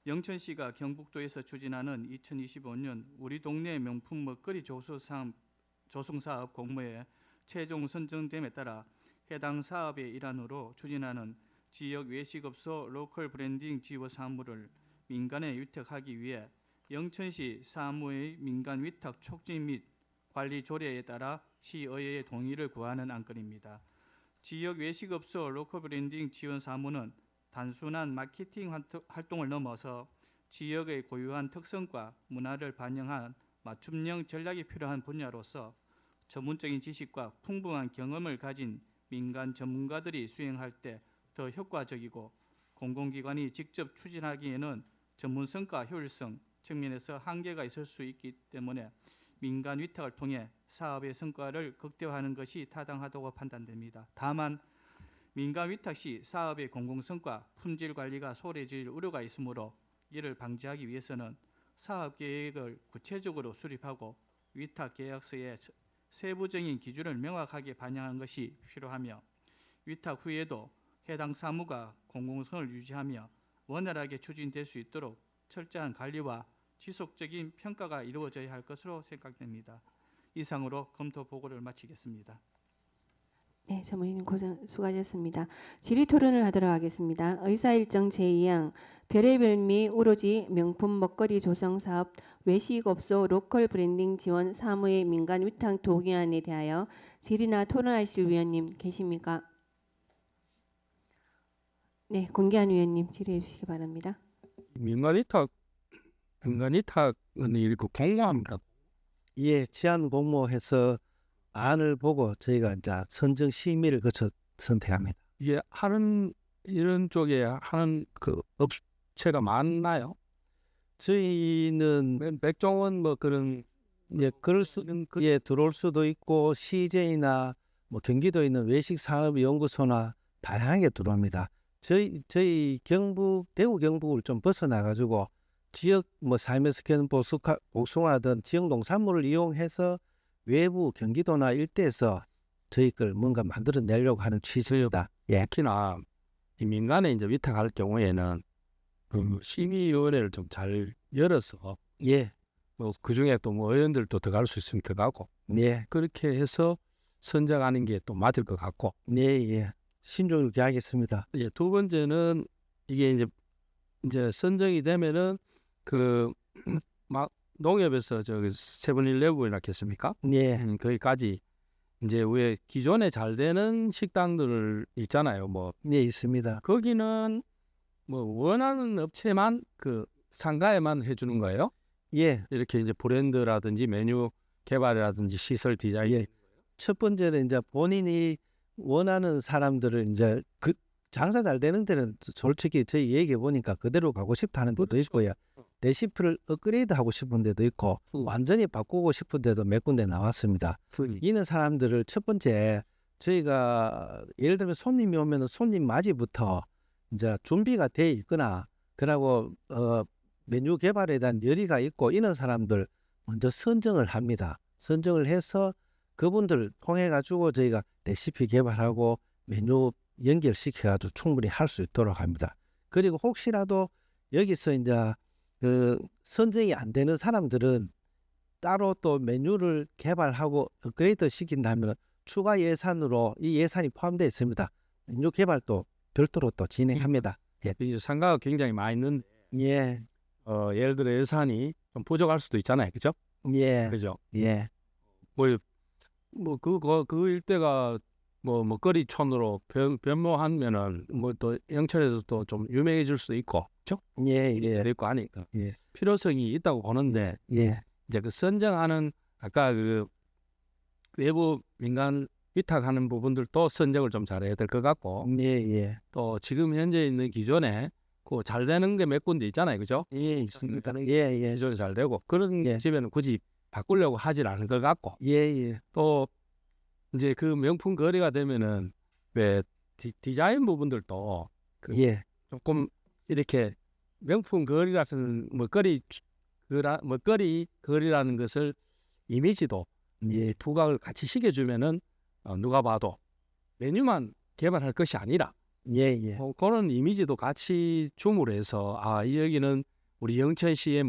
영천시가 경북도에서 추진하는 2025년 우리 동네 명품 먹거리 조성 사업 공모에 최종 선정됨에 따라 해당 사업의 일환으로 추진하는 지역 외식업소 로컬 브랜딩 지원 사무를 민간에 위탁하기 위해 영천시 사무의 민간 위탁 촉진 및 관리 조례에 따라 시의회의 동의를 구하는 안건입니다. 지역 외식업소 로컬 브랜딩 지원 사무는 단순한 마케팅 활동을 넘어서 지역의 고유한 특성과 문화를 반영한 맞춤형 전략이 필요한 분야로서 전문적인 지식과 풍부한 경험을 가진 민간 전문가들이 수행할 때 더 효과적이고 공공기관이 직접 추진하기에는 전문성과 효율성 측면에서 한계가 있을 수 있기 때문에 민간 위탁을 통해 사업의 성과를 극대화하는 것이 타당하다고 판단됩니다. 다만 민간 위탁 시 사업의 공공성과 품질 관리가 소홀해질 우려가 있으므로 이를 방지하기 위해서는 사업 계획을 구체적으로 수립하고 위탁 계약서에 세부적인 기준을 명확하게 반영한 것이 필요하며 위탁 후에도 해당 사무가 공공성을 유지하며 원활하게 추진될 수 있도록 철저한 관리와 지속적인 평가가 이루어져야 할 것으로 생각됩니다. 이상으로 검토 보고를 마치겠습니다. 네, 전문위원님 고생 수고하셨습니다. 질의 토론을 하도록 하겠습니다. 의사일정 제2항 별의별 미 우러지 명품 먹거리 조성 사업 외식업소 로컬 브랜딩 지원 사무의 민간 위탁 동의안에 대하여 질의나 토론하실 위원님 계십니까? 네, 공개한 위원님 질의해 주시기 바랍니다. 민간 위탁은 이렇게 공모합니다. 예, 제안 공모해서 안을 보고 저희가 이제 선정 심의를 거쳐 선택합니다. 이게 하는 이런 쪽에 하는 그 업체가 많나요? 저희는 백종원 뭐 그런 그럴 수 들어올 수도 있고 CJ나 뭐 경기도에 있는 외식 산업 연구소나 다양하게 들어옵니다. 저희 경북 대구 경북을 좀 벗어나 가지고 지역 뭐 살면서 겪는 복숭아든 지역 농산물을 이용해서 외부 경기도나 일대에서 저희 걸 뭔가 만들어내려고 하는 취지입니다. 예. 특히나 이 민간에 이제 위탁할 경우에는 그 심의위원회를 좀 잘 열어서 예. 뭐 그 중에 또 뭐 의원들도 들어갈 수 있으면 들어가고 예. 그렇게 해서 선정하는 게 또 맞을 것 같고 네, 예. 신중을 기하겠습니다. 예, 두 번째는 이게 이제 선정이 되면은 그 막 농협에서 저기 세븐일레븐이라 했습니까? 예. 거기까지 이제 왜 기존에 잘 되는 식당들 있잖아요. 뭐 네, 있습니다. 거기는 뭐 원하는 업체만 그 상가에만 해주는 거예요. 예. 이렇게 이제 브랜드라든지 메뉴 개발이라든지 시설 디자인. 예. 첫 번째는 이제 본인이 원하는 사람들을 이제 그 장사 잘 되는 데는 솔직히 저희 얘기해 보니까 그대로 가고 싶다는 데도 있고요. 레시피를 업그레이드 하고 싶은 데도 있고 완전히 바꾸고 싶은 데도 몇 군데 나왔습니다. 이는 사람들을 첫 번째 저희가 예를 들면 손님이 오면 손님 맞이부터 이제 준비가 돼 있거나 그러고 메뉴 개발에 대한 열의가 있고 이런 사람들 먼저 선정을 합니다. 선정을 해서 그분들 통해 가지고 저희가 레시피 개발하고 메뉴 연결시켜가지고 충분히 할 수 있도록 합니다. 그리고 혹시라도 여기서 이제 그 선정이 안 되는 사람들은 따로 또 메뉴를 개발하고 업그레이드 시킨다면 추가 예산으로 이 예산이 포함되어 있습니다. 메뉴 개발도 별도로 또 진행합니다. 이제 상가가 굉장히 많이 있는 예, 예를 들어 예산이 좀 부족할 수도 있잖아요, 그죠? 예, 그죠? 예, 그 일대가 뭐 먹거리촌으로 변모하면은 뭐 또 영천에서 또 좀 유명해질 수도 있고, 그죠? 예, 예, 있고 하니까 예. 필요성이 있다고 보는데 예, 이제 그 선정하는 아까 그 외부 민간 위탁하는 부분들도 선정을 좀 잘해야 될 것 같고 예, 예, 또 지금 현재 있는 기존에 그 잘 되는 게 몇 군데 있잖아요, 그죠? 예, 있습니다. 예, 예, 기존에 잘 되고 그런 예. 집에는 굳이 바꾸려고 하질 않을 것 같고 예, 예, 또 이제 그 명품 거래가 되면은 왜 디자인 부분들도 그 예, 조금 이렇게 명품 거리라는 먹거리 거리라는 것을 이미지도 예, 부각을 같이 시켜주면은 누가 봐도 메뉴만 개발할 것이 아니라 예, 예, 그런 이미지도 같이 줌으로 해서 이 여기는 우리 영천시의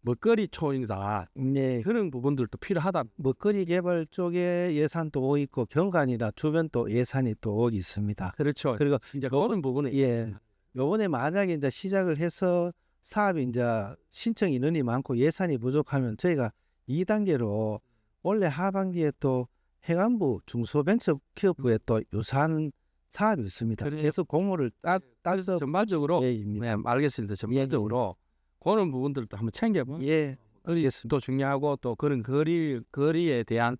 먹거리촌이다. 예. 그런 부분들도 필요하다. 먹거리 개발 쪽에 예산도 있고 경관이나 주변 또 예산이 또 있습니다. 그렇죠. 그리고 이제 그런 부분에 예, 요번에 만약에 이제 시작을 해서 사업이 이제 신청 인원이 많고 예산이 부족하면 저희가 2단계로 원래 하반기에 또 행안부 중소벤처기업부에 또 유사한 사업이 있습니다. 그래. 그래서 공모를 따서 전반적으로 예입니다. 네, 알겠습니다. 전반적으로 그런 부분들도 한번 챙겨보면 예, 또 중요하고 또 그런 거리에 대한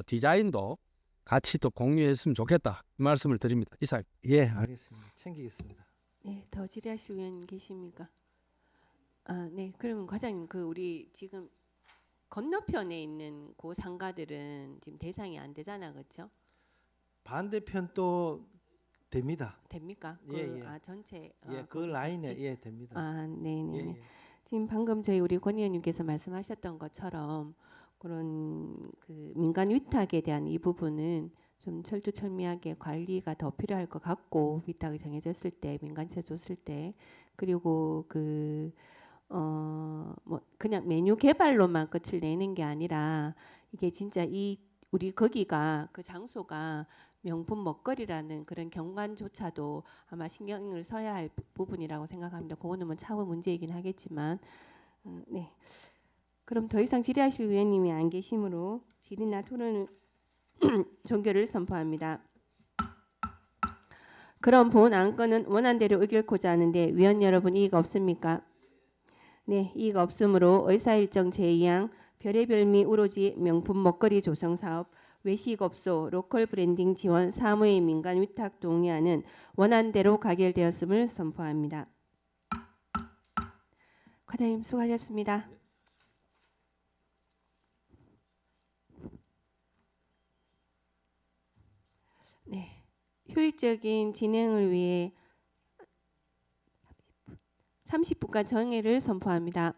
디자인도 같이 또 공유했으면 좋겠다 이 말씀을 드립니다. 이상. 예, 알겠습니다. 챙기겠습니다. 네, 더 질의하실 의원 계십니까? 네. 그러면 과장님 그 우리 지금 건너편에 있는 그 상가들은 지금 대상이 안 되잖아, 그렇죠? 반대편 또 됩니다. 됩니까? 예, 예. 전체. 예, 그 거기 라인에 같이? 예 됩니다. 네네. 예, 예. 지금 방금 저희 우리 권 의원님께서 말씀하셨던 것처럼 그런 그 민간 위탁에 대한 이 부분은 좀 철두철미하게 관리가 더 필요할 것 같고 위탁이 정해졌을 때 민간세 줬을 때 그리고 뭐 그냥 메뉴 개발로만 끝을 내는 게 아니라 이게 진짜 우리 거기가 그 장소가 명품 먹거리라는 그런 경관조차도 아마 신경을 써야 할 부분이라고 생각합니다. 그거는 뭐 차후 문제이긴 하겠지만 네. 그럼 더 이상 질의하실 의원님이 안 계시므로 질의나 토론은 종결을 선포합니다. 그럼 본 안건은 원안대로 의결코자 하는데 위원 여러분 이의가 없습니까? 네, 이의가 없으므로 의사일정 제2항 별의별 미 우로지 명품 먹거리 조성 사업 외식업소 로컬 브랜딩 지원 사무의 민간 위탁 동의안은 원안대로 가결되었음을 선포합니다. 과장님 수고하셨습니다. 네, 효율적인 진행을 위해 30분간 정회를 선포합니다.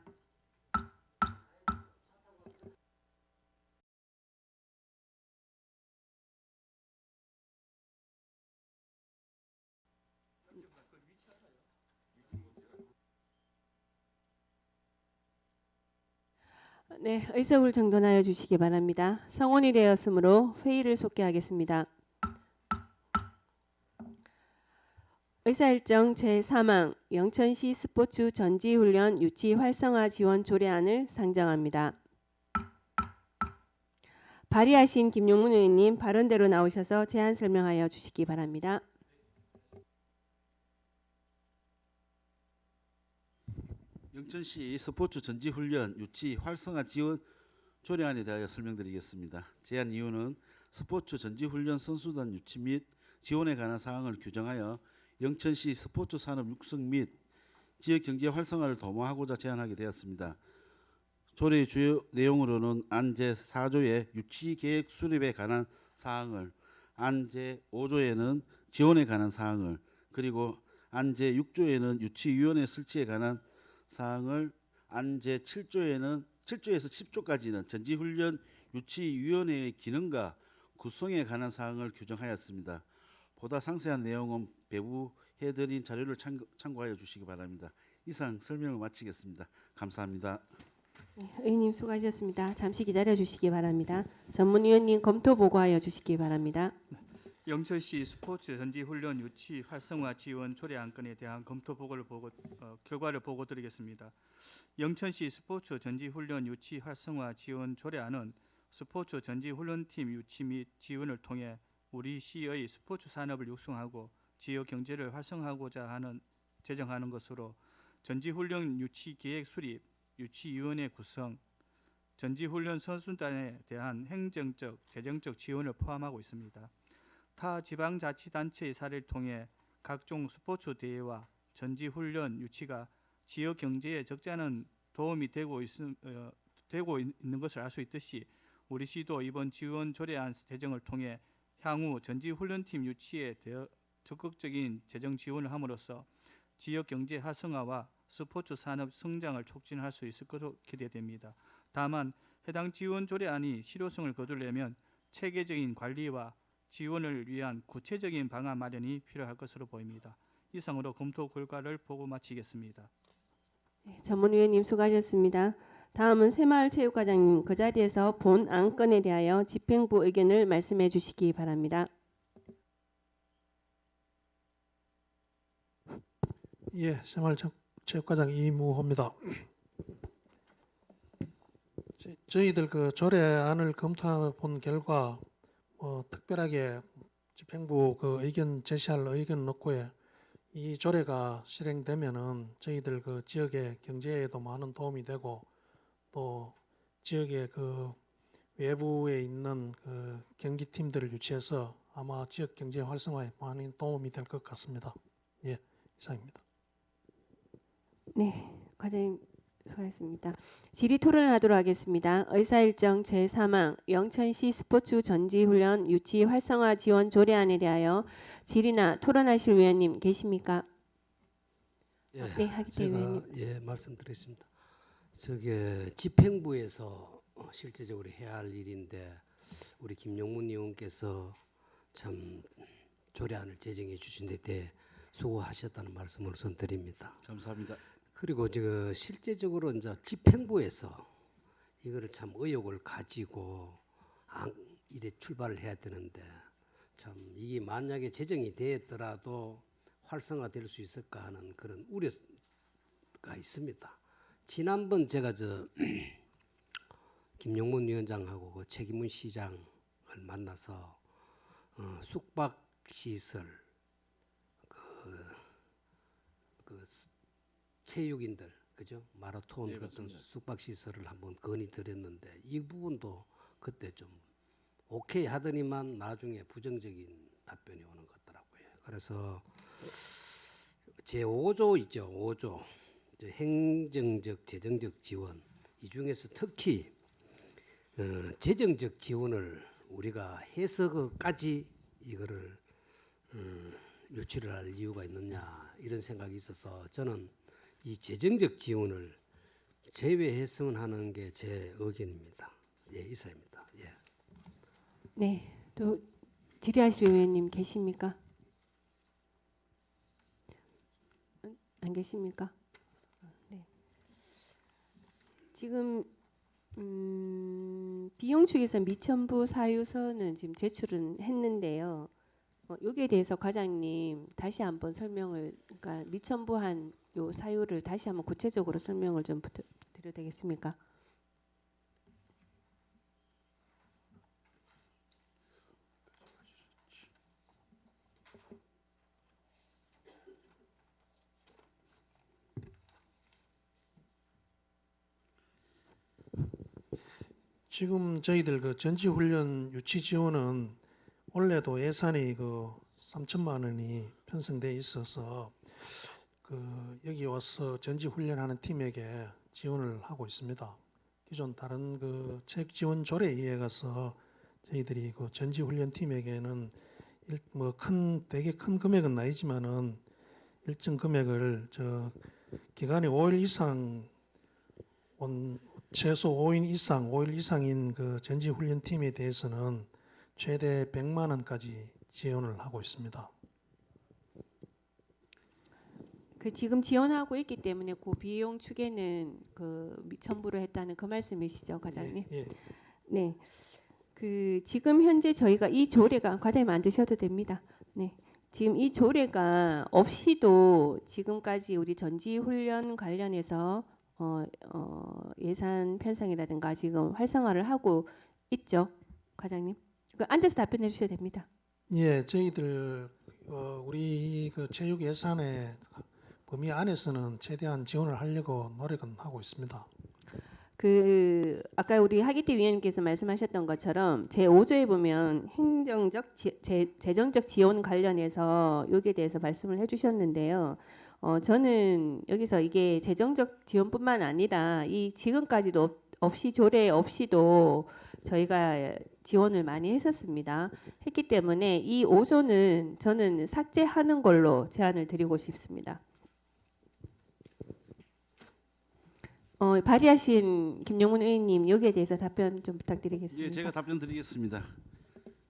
네, 의석을 정돈하여 주시기 바랍니다. 성원이 되었으므로 회의를 속개하겠습니다. 의사일정 제3항 영천시 스포츠 전지훈련 유치 활성화 지원 조례안을 상정합니다. 발의하신 김용문 의원님 발언대로 나오셔서 제안 설명하여 주시기 바랍니다. 영천시 스포츠 전지훈련 유치 활성화 지원 조례안에 대하여 설명드리겠습니다. 제안 이유는 스포츠 전지훈련 선수단 유치 및 지원에 관한 사항을 규정하여 영천시 스포츠 산업 육성 및 지역 경제 활성화를 도모하고자 제안하게 되었습니다. 조례의 주요 내용으로는 안 제4조의 유치 계획 수립에 관한 사항을, 안 제5조에는 지원에 관한 사항을, 그리고 안 제6조에는 유치위원회 설치에 관한 사항을, 안 제7조에서 10조까지는 전지훈련 유치위원회의 기능과 구성에 관한 사항을 규정하였습니다. 보다 상세한 내용은 배부해드린 자료를 참고하여 주시기 바랍니다. 이상 설명을 마치겠습니다. 감사합니다. 네, 의원님 수고하셨습니다. 잠시 기다려 주시기 바랍니다. 전문위원님 검토 보고하여 주시기 바랍니다. 영천시 스포츠 전지훈련 유치 활성화 지원 조례 안건에 대한 검토 결과를 보고드리겠습니다. 영천시 스포츠 전지훈련 유치 활성화 지원 조례안은 스포츠 전지훈련팀 유치 및 지원을 통해 우리 시의 스포츠 산업을 육성하고 지역 경제를 활성화하고자 제정하는 것으로 전지훈련 유치 계획 수립, 유치위원회 구성, 전지훈련 선수단에 대한 행정적, 재정적 지원을 포함하고 있습니다. 타 지방자치단체의 사례를 통해 각종 스포츠 대회와 전지훈련 유치가 지역 경제에 적지 않은 도움이 되고 있는 것을 알 수 있듯이 우리 시도 이번 지원 조례안 제정을 통해 향후 전지훈련팀 유치에 대해 적극적인 재정 지원을 함으로써 지역 경제 활성화와 스포츠 산업 성장을 촉진할 수 있을 것으로 기대됩니다. 다만 해당 지원 조례안이 실효성을 거두려면 체계적인 관리와 지원을 위한 구체적인 방안 마련이 필요할 것으로 보입니다. 이상으로 검토 결과를 보고 마치겠습니다. 네, 전문위원님 수고하셨습니다. 다음은 새마을체육과장님 그 자리에서 본 안건에 대하여 집행부 의견을 말씀해 주시기 바랍니다. 예, 새마을체육과장 이무호입니다. 저희들 그 조례안을 검토해 본 결과 특별하게 집행부 그 의견 제시할 의견은 없고요. 이 조례가 실행되면은 저희들 그 지역의 경제에도 많은 도움이 되고 또 지역의 그 외부에 있는 그 경기팀들을 유치해서 아마 지역 경제 활성화에 많은 도움이 될 것 같습니다. 예, 이상입니다. 네, 과장님 수고하셨습니다. 질의 토론을 하도록 하겠습니다. 의사일정 제3항 영천시 스포츠 전지훈련 유치 활성화 지원 조례안에 대하여 질의나 토론하실 위원님 계십니까? 예, 네, 하기태 위원님. 예, 말씀드리겠습니다. 저게 집행부에서 실제적으로 해야 할 일인데 우리 김용문 의원께서 참 조례안을 제정해 주신 데 대해 수고하셨다는 말씀을 우선 드립니다. 감사합니다. 그리고 지금 실제적으로 이제 집행부에서 이거를 참 의욕을 가지고 이래 출발을 해야 되는데 참 이게 만약에 제정이 되었더라도 활성화될 수 있을까 하는 그런 우려가 있습니다. 지난번 제가 김용문 위원장하고 그 최기문 시장을 만나서 숙박 시설 그 체육인들 그죠 마라톤 네, 같은 맞습니다. 숙박 시설을 한번 건의드렸는데 이 부분도 그때 좀 오케이 하더니만 나중에 부정적인 답변이 오는 것 같더라고요. 그래서 제 5조 있죠. 5조 행정적 재정적 지원 이 중에서 특히 재정적 지원을 우리가 해서 그까지 이거를 유치를 할 이유가 있느냐 이런 생각이 있어서 저는 이 재정적 지원을 제외했으면 하는 게 제 의견입니다. 예, 이사입니다. 예. 네, 또 질의하실 위원님 계십니까? 안 계십니까? 네. 지금 비용 측에서 미천부 사유서는 지금 제출은 했는데요. 여기에 대해서 과장님 다시 한번 설명을, 그러니까 미천부한 요 사유를 다시 한번 구체적으로 설명을 좀 부탁드려도 되겠습니까? 지금 저희들 그 전지훈련 유치 지원은 원래도 예산이 그 3천만 원이 편성돼 있어서 그 여기 와서 전지훈련하는 팀에게 지원을 하고 있습니다. 기존 다른 그 체육 지원 조례에 의해 가서 저희들이 그 전지훈련 팀에게는 되게 큰 금액은 아니지만은 일정 금액을 기간이 5일 이상 최소 5일 이상인 그 전지훈련 팀에 대해서는 최대 100만 원까지 지원을 하고 있습니다. 그 지금 지원하고 있기 때문에 그 비용 축에는 그 미천부로 했다는 그 말씀이시죠, 과장님? 예, 예. 네. 그 지금 현재 저희가 이 조례가 과장님 앉으셔도 됩니다. 네. 지금 이 조례가 없이도 지금까지 우리 전지훈련 관련해서 예산 편성이라든가 지금 활성화를 하고 있죠, 과장님. 그 앉아서 답변해 주셔도 됩니다. 예, 저희들 우리 그 체육 예산의 범위 안에서는 최대한 지원을 하려고 노력은 하고 있습니다. 그 아까 우리 하기태 위원님께서 말씀하셨던 것처럼 제5조에 보면 행정적 재정적 지원 관련해서 여기에 대해서 말씀을 해주셨는데요. 저는 여기서 이게 재정적 지원뿐만 아니라 이 지금까지도 없이 조례 없이도 저희가 지원을 많이 했었습니다. 했기 때문에 이 5조는 저는 삭제하는 걸로 제안을 드리고 싶습니다. 발의하신 김용문 의원님 여기에 대해서 답변 좀 부탁드리겠습니다. 예, 제가 답변 드리겠습니다.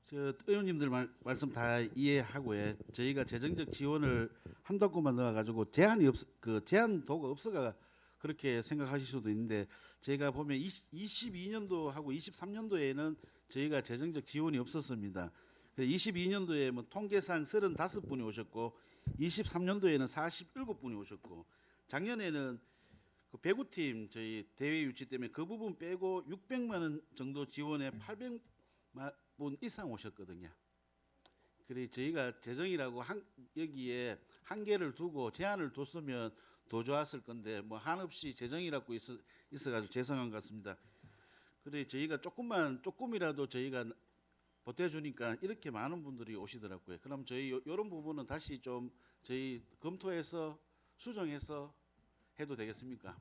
저 의원님들 말씀 다 이해하고요. 저희가 재정적 지원을 한다고만 넣어가지고 제한도가 없어가 그렇게 생각하실 수도 있는데 제가 보면 22년도하고 23년도에는 저희가 재정적 지원이 없었습니다. 22년도에 뭐 통계상 35분이 오셨고 23년도에는 47분이 오셨고 작년에는 그 배구팀 저희 대회 유치 때문에 그 부분 빼고 600만 원 정도 지원에 800만 분 이상 오셨거든요. 그래 저희가 재정이라고 여기에 한계를 두고 제한을 뒀으면 더 좋았을 건데 뭐 한없이 재정이라고 있어가지고 죄송한 것 같습니다. 그래 저희가 조금이라도 저희가 보태주니까 이렇게 많은 분들이 오시더라고요. 그럼 저희 이런 부분은 다시 좀 저희 검토해서 수정해서 해도 되겠습니까?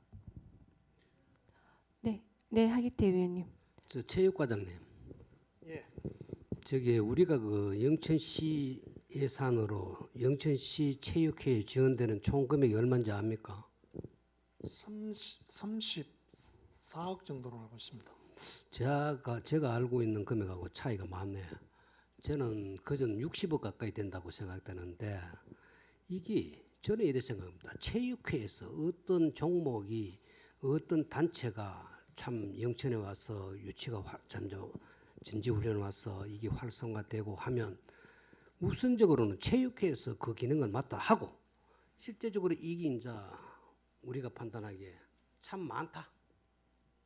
네, 하기태 위원님. 저 체육과장님. 예. 저기 우리가 그 영천시 예산으로 영천시 체육회에 지원되는 총 금액이 얼마인지 압니까? 34억 정도로 알고 있습니다. 제가 알고 있는 금액하고 차이가 많네. 저는 그전 60억 가까이 된다고 생각되는데 이게 저는 이렇게 생각합니다. 체육회에서 어떤 종목이 어떤 단체가 참 영천에 와서 유치가 전지훈련 와서 이게 활성화되고 하면 우선적으로는 체육회에서 그 기능은 맞다 하고 실제적으로 이게 이제 우리가 판단하기에 참 많다.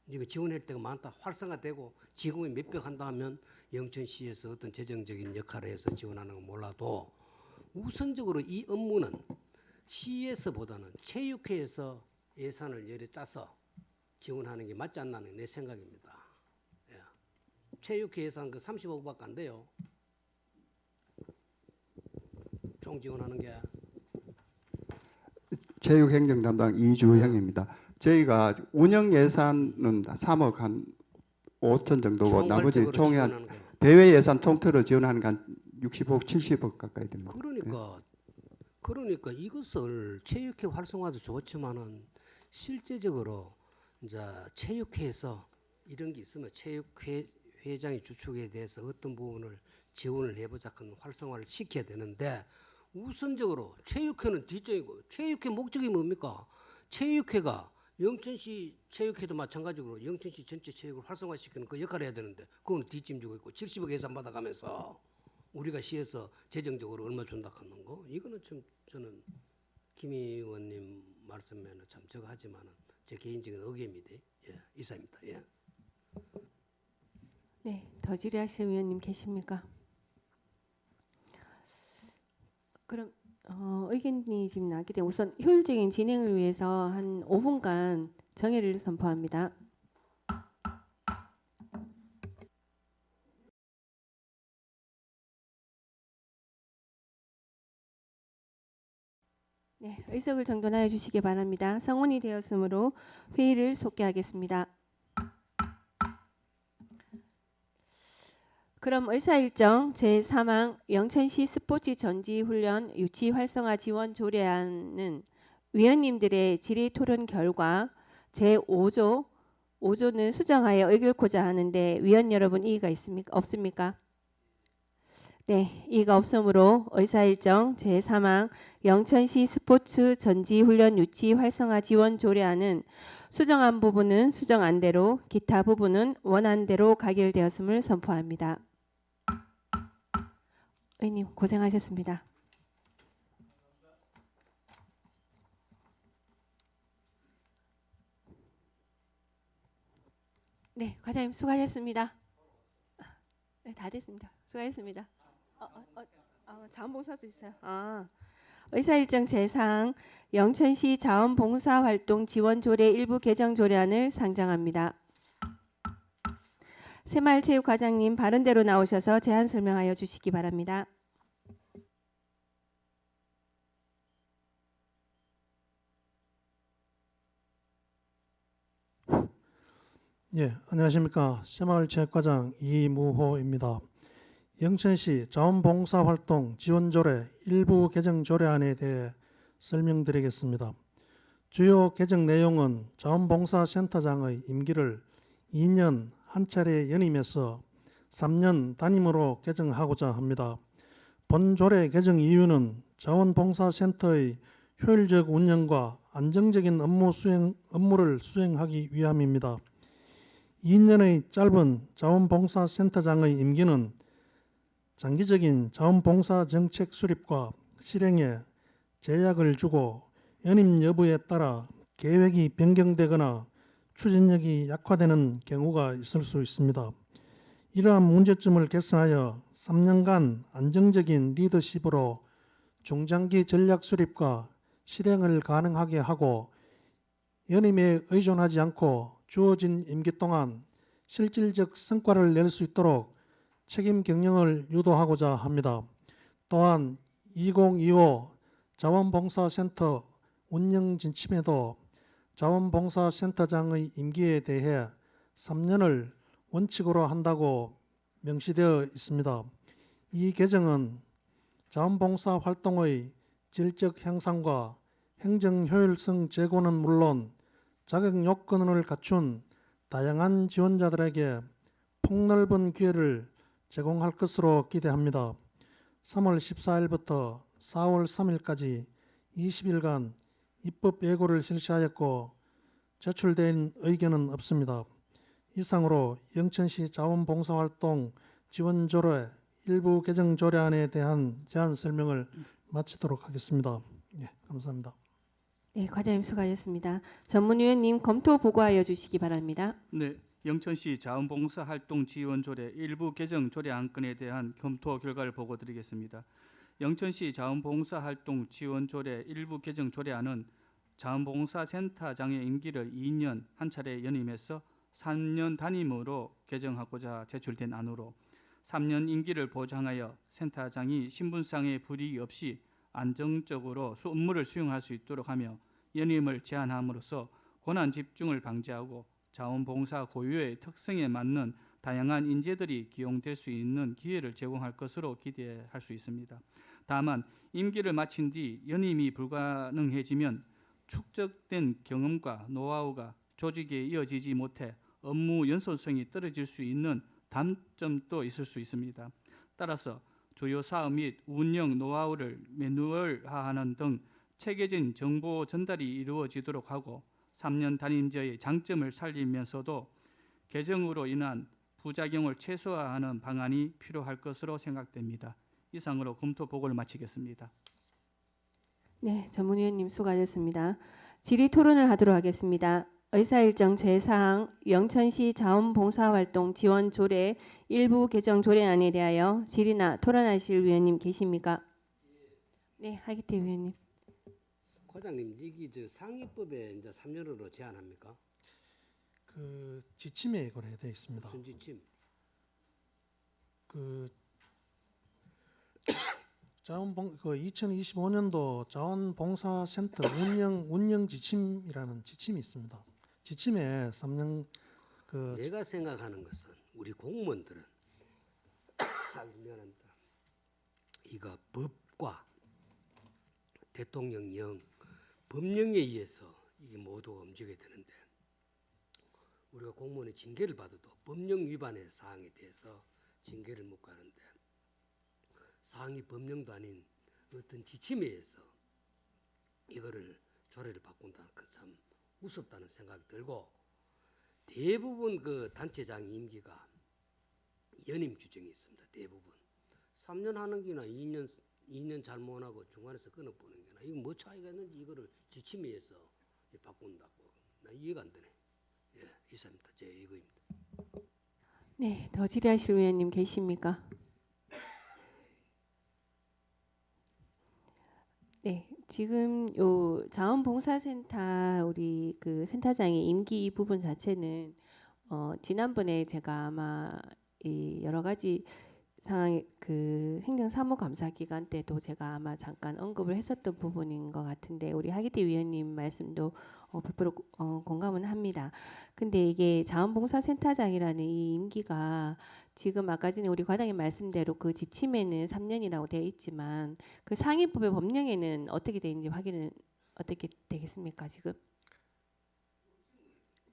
이거 지원할 때가 많다. 활성화되고 지금이 몇백 한다 하면 영천시에서 어떤 재정적인 역할을 해서 지원하는 건 몰라도 우선적으로 이 업무는 시에서보다는 체육회에서 예산을 열에 짜서 지원하는 게 맞지 않나는 내 생각입니다. 예. 체육회 예산 그 35억밖에 안 돼요. 총 지원하는 게. 체육행정 담당 이주형입니다. 저희가 운영 예산은 3억 한 5천 정도고 나머지 총이 한 대회 예산 통틀어 지원하는 게 한 60억, 70억 가까이 됩니다. 그러니까 이것을 체육회 활성화도 좋지만은 실제적으로 이제 체육회에서 이런 게 있으면 체육회 회장의 주축에 대해서 어떤 부분을 지원을 해보자 큰 활성화를 시켜야 되는데 우선적으로 체육회는 뒷전이고 체육회 목적이 뭡니까? 체육회가 영천시 체육회도 마찬가지로 영천시 전체 체육을 활성화시키는 그 역할을 해야 되는데 그건 뒷짐지고 있고 70억 예산 받아가면서 우리가 시에서 재정적으로 얼마 준다 하는 거 이거는 좀 저는 김 의원님 말씀에는 참 저거 하지만은 제 개인적인 의견입니다. 예, 이사입니다. 예. 네, 더 질의하실 위원님 계십니까? 그럼 의견이 지금 나기 때문에 우선 효율적인 진행을 위해서 한 5분간 정회를 선포합니다. 네, 의석을 정돈하여 주시기 바랍니다. 성원이 되었으므로 회의를 속개하겠습니다. 그럼 의사일정 제3항 영천시 스포츠 전지훈련 유치 활성화 지원 조례안은 위원님들의 질의 토론 결과 제5조는 수정하여 의결코자 하는데 위원 여러분 이의가 있습니까? 없습니까? 네, 이가 없으므로 의사일정 제3항 영천시 스포츠 전지훈련 유치 활성화 지원 조례안은 수정안 부분은 수정안대로 기타 부분은 원안대로 가결되었음을 선포합니다. 의원님 고생하셨습니다. 네, 과장님 수고하셨습니다. 네, 다 됐습니다. 수고하셨습니다. 자원봉사도 있어요. 의사일정 제4항 영천시 자원봉사활동 지원조례 일부 개정 조례안을 상정합니다. 새마을체육과장님 바른대로 나오셔서 제안 설명하여 주시기 바랍니다. 예, 안녕하십니까. 새마을체육과장 이무호입니다. 영천시 자원봉사활동 지원조례 일부 개정 조례안에 대해 설명드리겠습니다. 주요 개정 내용은 자원봉사센터장의 임기를 2년 한 차례 연임해서 3년 단임으로 개정하고자 합니다. 본 조례 개정 이유는 자원봉사센터의 효율적 운영과 안정적인 업무를 수행하기 위함입니다. 2년의 짧은 자원봉사센터장의 임기는 장기적인 자원봉사 정책 수립과 실행에 제약을 주고 연임 여부에 따라 계획이 변경되거나 추진력이 약화되는 경우가 있을 수 있습니다. 이러한 문제점을 개선하여 3년간 안정적인 리더십으로 중장기 전략 수립과 실행을 가능하게 하고 연임에 의존하지 않고 주어진 임기 동안 실질적 성과를 낼 수 있도록 책임 경영을 유도하고자 합니다. 또한 2025 자원봉사센터 운영 진침에도 자원봉사센터장의 임기에 대해 3년을 원칙으로 한다고 명시되어 있습니다. 이 개정은 자원봉사 활동의 질적 향상과 행정 효율성 제고는 물론 자격 요건을 갖춘 다양한 지원자들에게 폭넓은 기회를 제공할 것으로 기대합니다. 3월 14일부터 4월 3일까지 20일간 입법 예고를 실시하였고 제출된 의견은 없습니다. 이상으로 영천시 자원봉사활동 지원조례 일부 개정 조례안에 대한 제안 설명을 마치도록 하겠습니다. 예, 감사합니다. 네, 과장님 수고하셨습니다. 전문위원님 검토 보고하여 주시기 바랍니다. 네, 영천시 자원봉사활동 지원조례 일부 개정 조례안건에 대한 검토 결과를 보고드리겠습니다. 영천시 자원봉사활동 지원조례 일부 개정 조례안은 자원봉사센터장의 임기를 2년 한 차례 연임해서 3년 단임으로 개정하고자 제출된 안으로 3년 임기를 보장하여 센터장이 신분상의 불이익 없이 안정적으로 업무를 수행할 수 있도록 하며 연임을 제한함으로써 권한 집중을 방지하고 자원봉사 고유의 특성에 맞는 다양한 인재들이 기용될 수 있는 기회를 제공할 것으로 기대할 수 있습니다. 다만 임기를 마친 뒤 연임이 불가능해지면 축적된 경험과 노하우가 조직에 이어지지 못해 업무 연속성이 떨어질 수 있는 단점도 있을 수 있습니다. 따라서 주요 사업 및 운영 노하우를 매뉴얼화하는 등 체계적인 정보 전달이 이루어지도록 하고 3년 단임제의 장점을 살리면서도 개정으로 인한 부작용을 최소화하는 방안이 필요할 것으로 생각됩니다. 이상으로 검토 보고를 마치겠습니다. 네, 전문위원님 수고하셨습니다. 질의 토론을 하도록 하겠습니다. 의사일정 제4항 영천시 자원봉사활동 지원조례 일부 개정 조례안에 대하여 질의나 토론하실 위원님 계십니까? 네, 하기태 위원님. 과장님, 이게 상위법에 이제 3년으로 제한합니까? 그 지침에 그래 되어 있습니다. 무슨 지침? 그 2025년도 자원봉사센터 운영 지침이라는 지침이 있습니다. 지침에 3년 내가 생각하는 것은 우리 공무원들은 미안합니다. 이거 법과 대통령령 법령에 의해서 이게 모두가 움직여야 되는데 우리가 공무원의 징계를 받아도 법령 위반의 사항에 대해서 징계를 못 가는데 상위 법령도 아닌 어떤 지침에 의해서 이거를 조례를 바꾼다는 그 참 우습다는 생각이 들고, 대부분 그 단체장 임기가 연임 규정이 있습니다. 대부분 3년 하는 기나 2년 잘못하고 중간에서 끊어보는 게나 이거 뭐 차이가 있는지 이거를 지침에 의해서 바꾼다고 나 이해가 안 되네. 예, 이상입니다. 제 이거입니다. 네, 더 질의하실 의원님 계십니까? 네, 지금 요 자원봉사센터 우리 그 센터장의 임기 이 부분 자체는 지난번에 제가 아마 이 여러 가지 상황 그 행정사무감사 기간 때도 제가 아마 잠깐 언급을 했었던 부분인 것 같은데 우리 하기태 위원님 말씀도 100% 공감은 합니다. 근데 이게 자원봉사센터장이라는 이 임기가 지금 아까 전에 우리 과장님 말씀대로 그 지침에는 3년이라고 되어 있지만 그 상위법의 법령에는 어떻게 되는지 확인은 어떻게 되겠습니까 지금?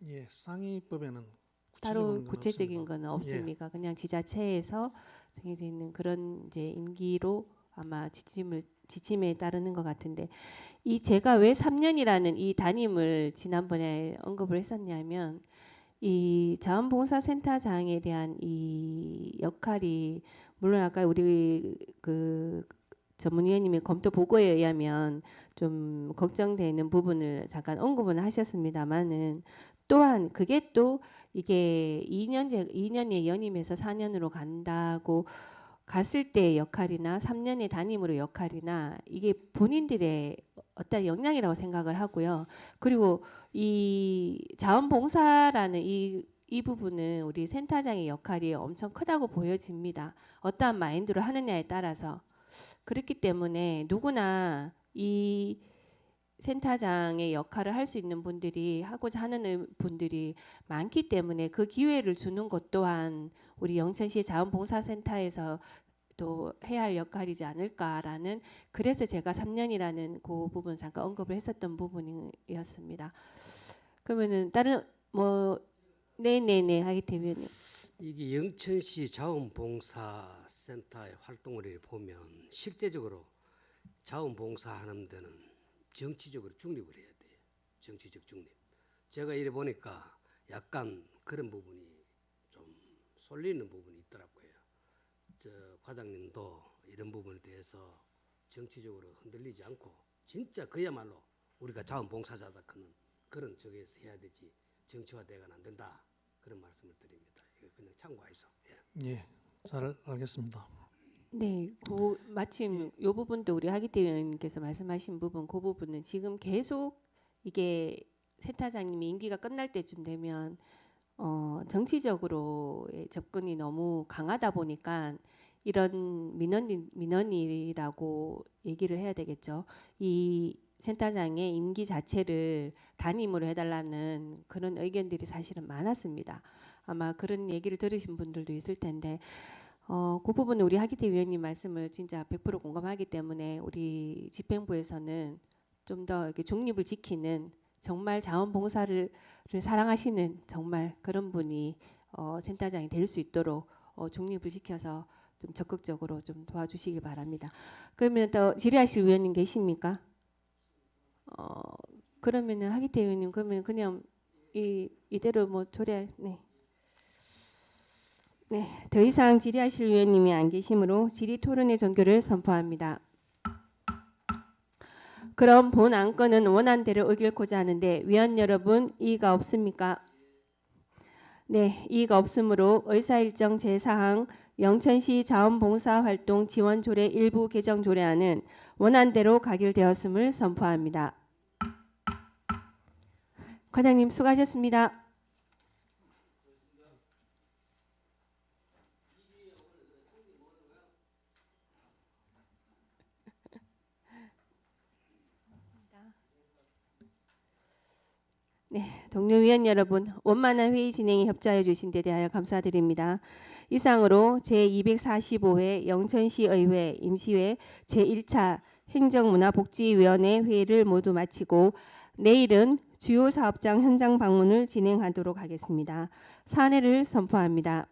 예, 상위법에는 따로 구체적인 건 구체적인 없습니다. 건 없습니까? 그냥 지자체에서 정해져 있는 그런 이제 임기로 아마 지침에 따르는 것 같은데 이 제가 왜 3년이라는 이 단임을 지난번에 언급을 했었냐면 이 자원봉사센터장에 대한 이 역할이 물론 아까 우리 그 전문위원님의 검토 보고에 의하면 좀 걱정되는 부분을 잠깐 언급은 하셨습니다만은 또한 그게 또 이게 2년의 연임에서 4년으로 간다고 갔을 때의 역할이나 3년의 단임으로 역할이나 이게 본인들의 어떤 역량이라고 생각을 하고요. 그리고 이 자원봉사라는 이 부분은 우리 센터장의 역할이 엄청 크다고 보여집니다. 어떠한 마인드로 하느냐에 따라서. 그렇기 때문에 누구나 이 센터장의 역할을 할 수 있는 분들이 하고자 하는 분들이 많기 때문에 그 기회를 주는 것 또한 우리 영천시 자원봉사센터에서 또 해야 할 역할이지 않을까라는 그래서 제가 3년이라는 그 부분 잠깐 언급을 했었던 부분이었습니다. 그러면은 다른 뭐 네네네 하기태 위원님. 이게 영천시 자원봉사센터의 활동을 보면 실제적으로 자원봉사하는 데는 정치적으로 중립을 해야 돼요. 정치적 중립. 제가 이래 보니까 약간 그런 부분이 좀 쏠리는 부분이 있더라고요. 저 과장님도 이런 부분에 대해서 정치적으로 흔들리지 않고 진짜 그야말로 우리가 자원봉사자다 하는 그런 쪽에서 해야 되지 정치화돼가는 안 된다. 그런 말씀을 드립니다. 이거 그냥 참고해서. 예, 잘 알겠습니다. 네, 그 마침 이 부분도 우리 하기태 의원님께서 말씀하신 부분, 그 부분은 지금 계속 이게 센터장님이 임기가 끝날 때쯤 되면 정치적으로의 접근이 너무 강하다 보니까 이런 민원이라고 얘기를 해야 되겠죠. 이 센터장의 임기 자체를 단임으로 해달라는 그런 의견들이 사실은 많았습니다. 아마 그런 얘기를 들으신 분들도 있을 텐데 그 부분은 우리 하기태 위원님 말씀을 진짜 100% 공감하기 때문에 우리 집행부에서는 좀 더 이렇게 중립을 지키는 정말 자원봉사를 사랑하시는 정말 그런 분이 센터장이 될 수 있도록 중립을 지켜서 좀 적극적으로 좀 도와주시기 바랍니다. 그러면 더 질의하실 위원님 계십니까? 그러면은 하기태 의원님 그러면 그냥 이대로 뭐 조례 네, 더 이상 질의하실 위원님이 안 계시므로 질의 토론의 종결을 선포합니다. 그럼 본 안건은 원안대로 의결코자 하는데 위원 여러분 이의가 없습니까? 네, 이의가 없으므로 의사일정 제4항 영천시 자원봉사활동 지원조례 일부 개정 조례안은 원안대로 가결되었음을 선포합니다. 과장님 수고하셨습니다. 네, 동료 위원 여러분, 원만한 회의 진행에 협조하여 주신 데 대하여 감사드립니다. 이상으로 제245회 영천시의회 임시회 제1차 행정문화복지위원회 회의를 모두 마치고 내일은 주요 사업장 현장 방문을 진행하도록 하겠습니다. 사내를 선포합니다.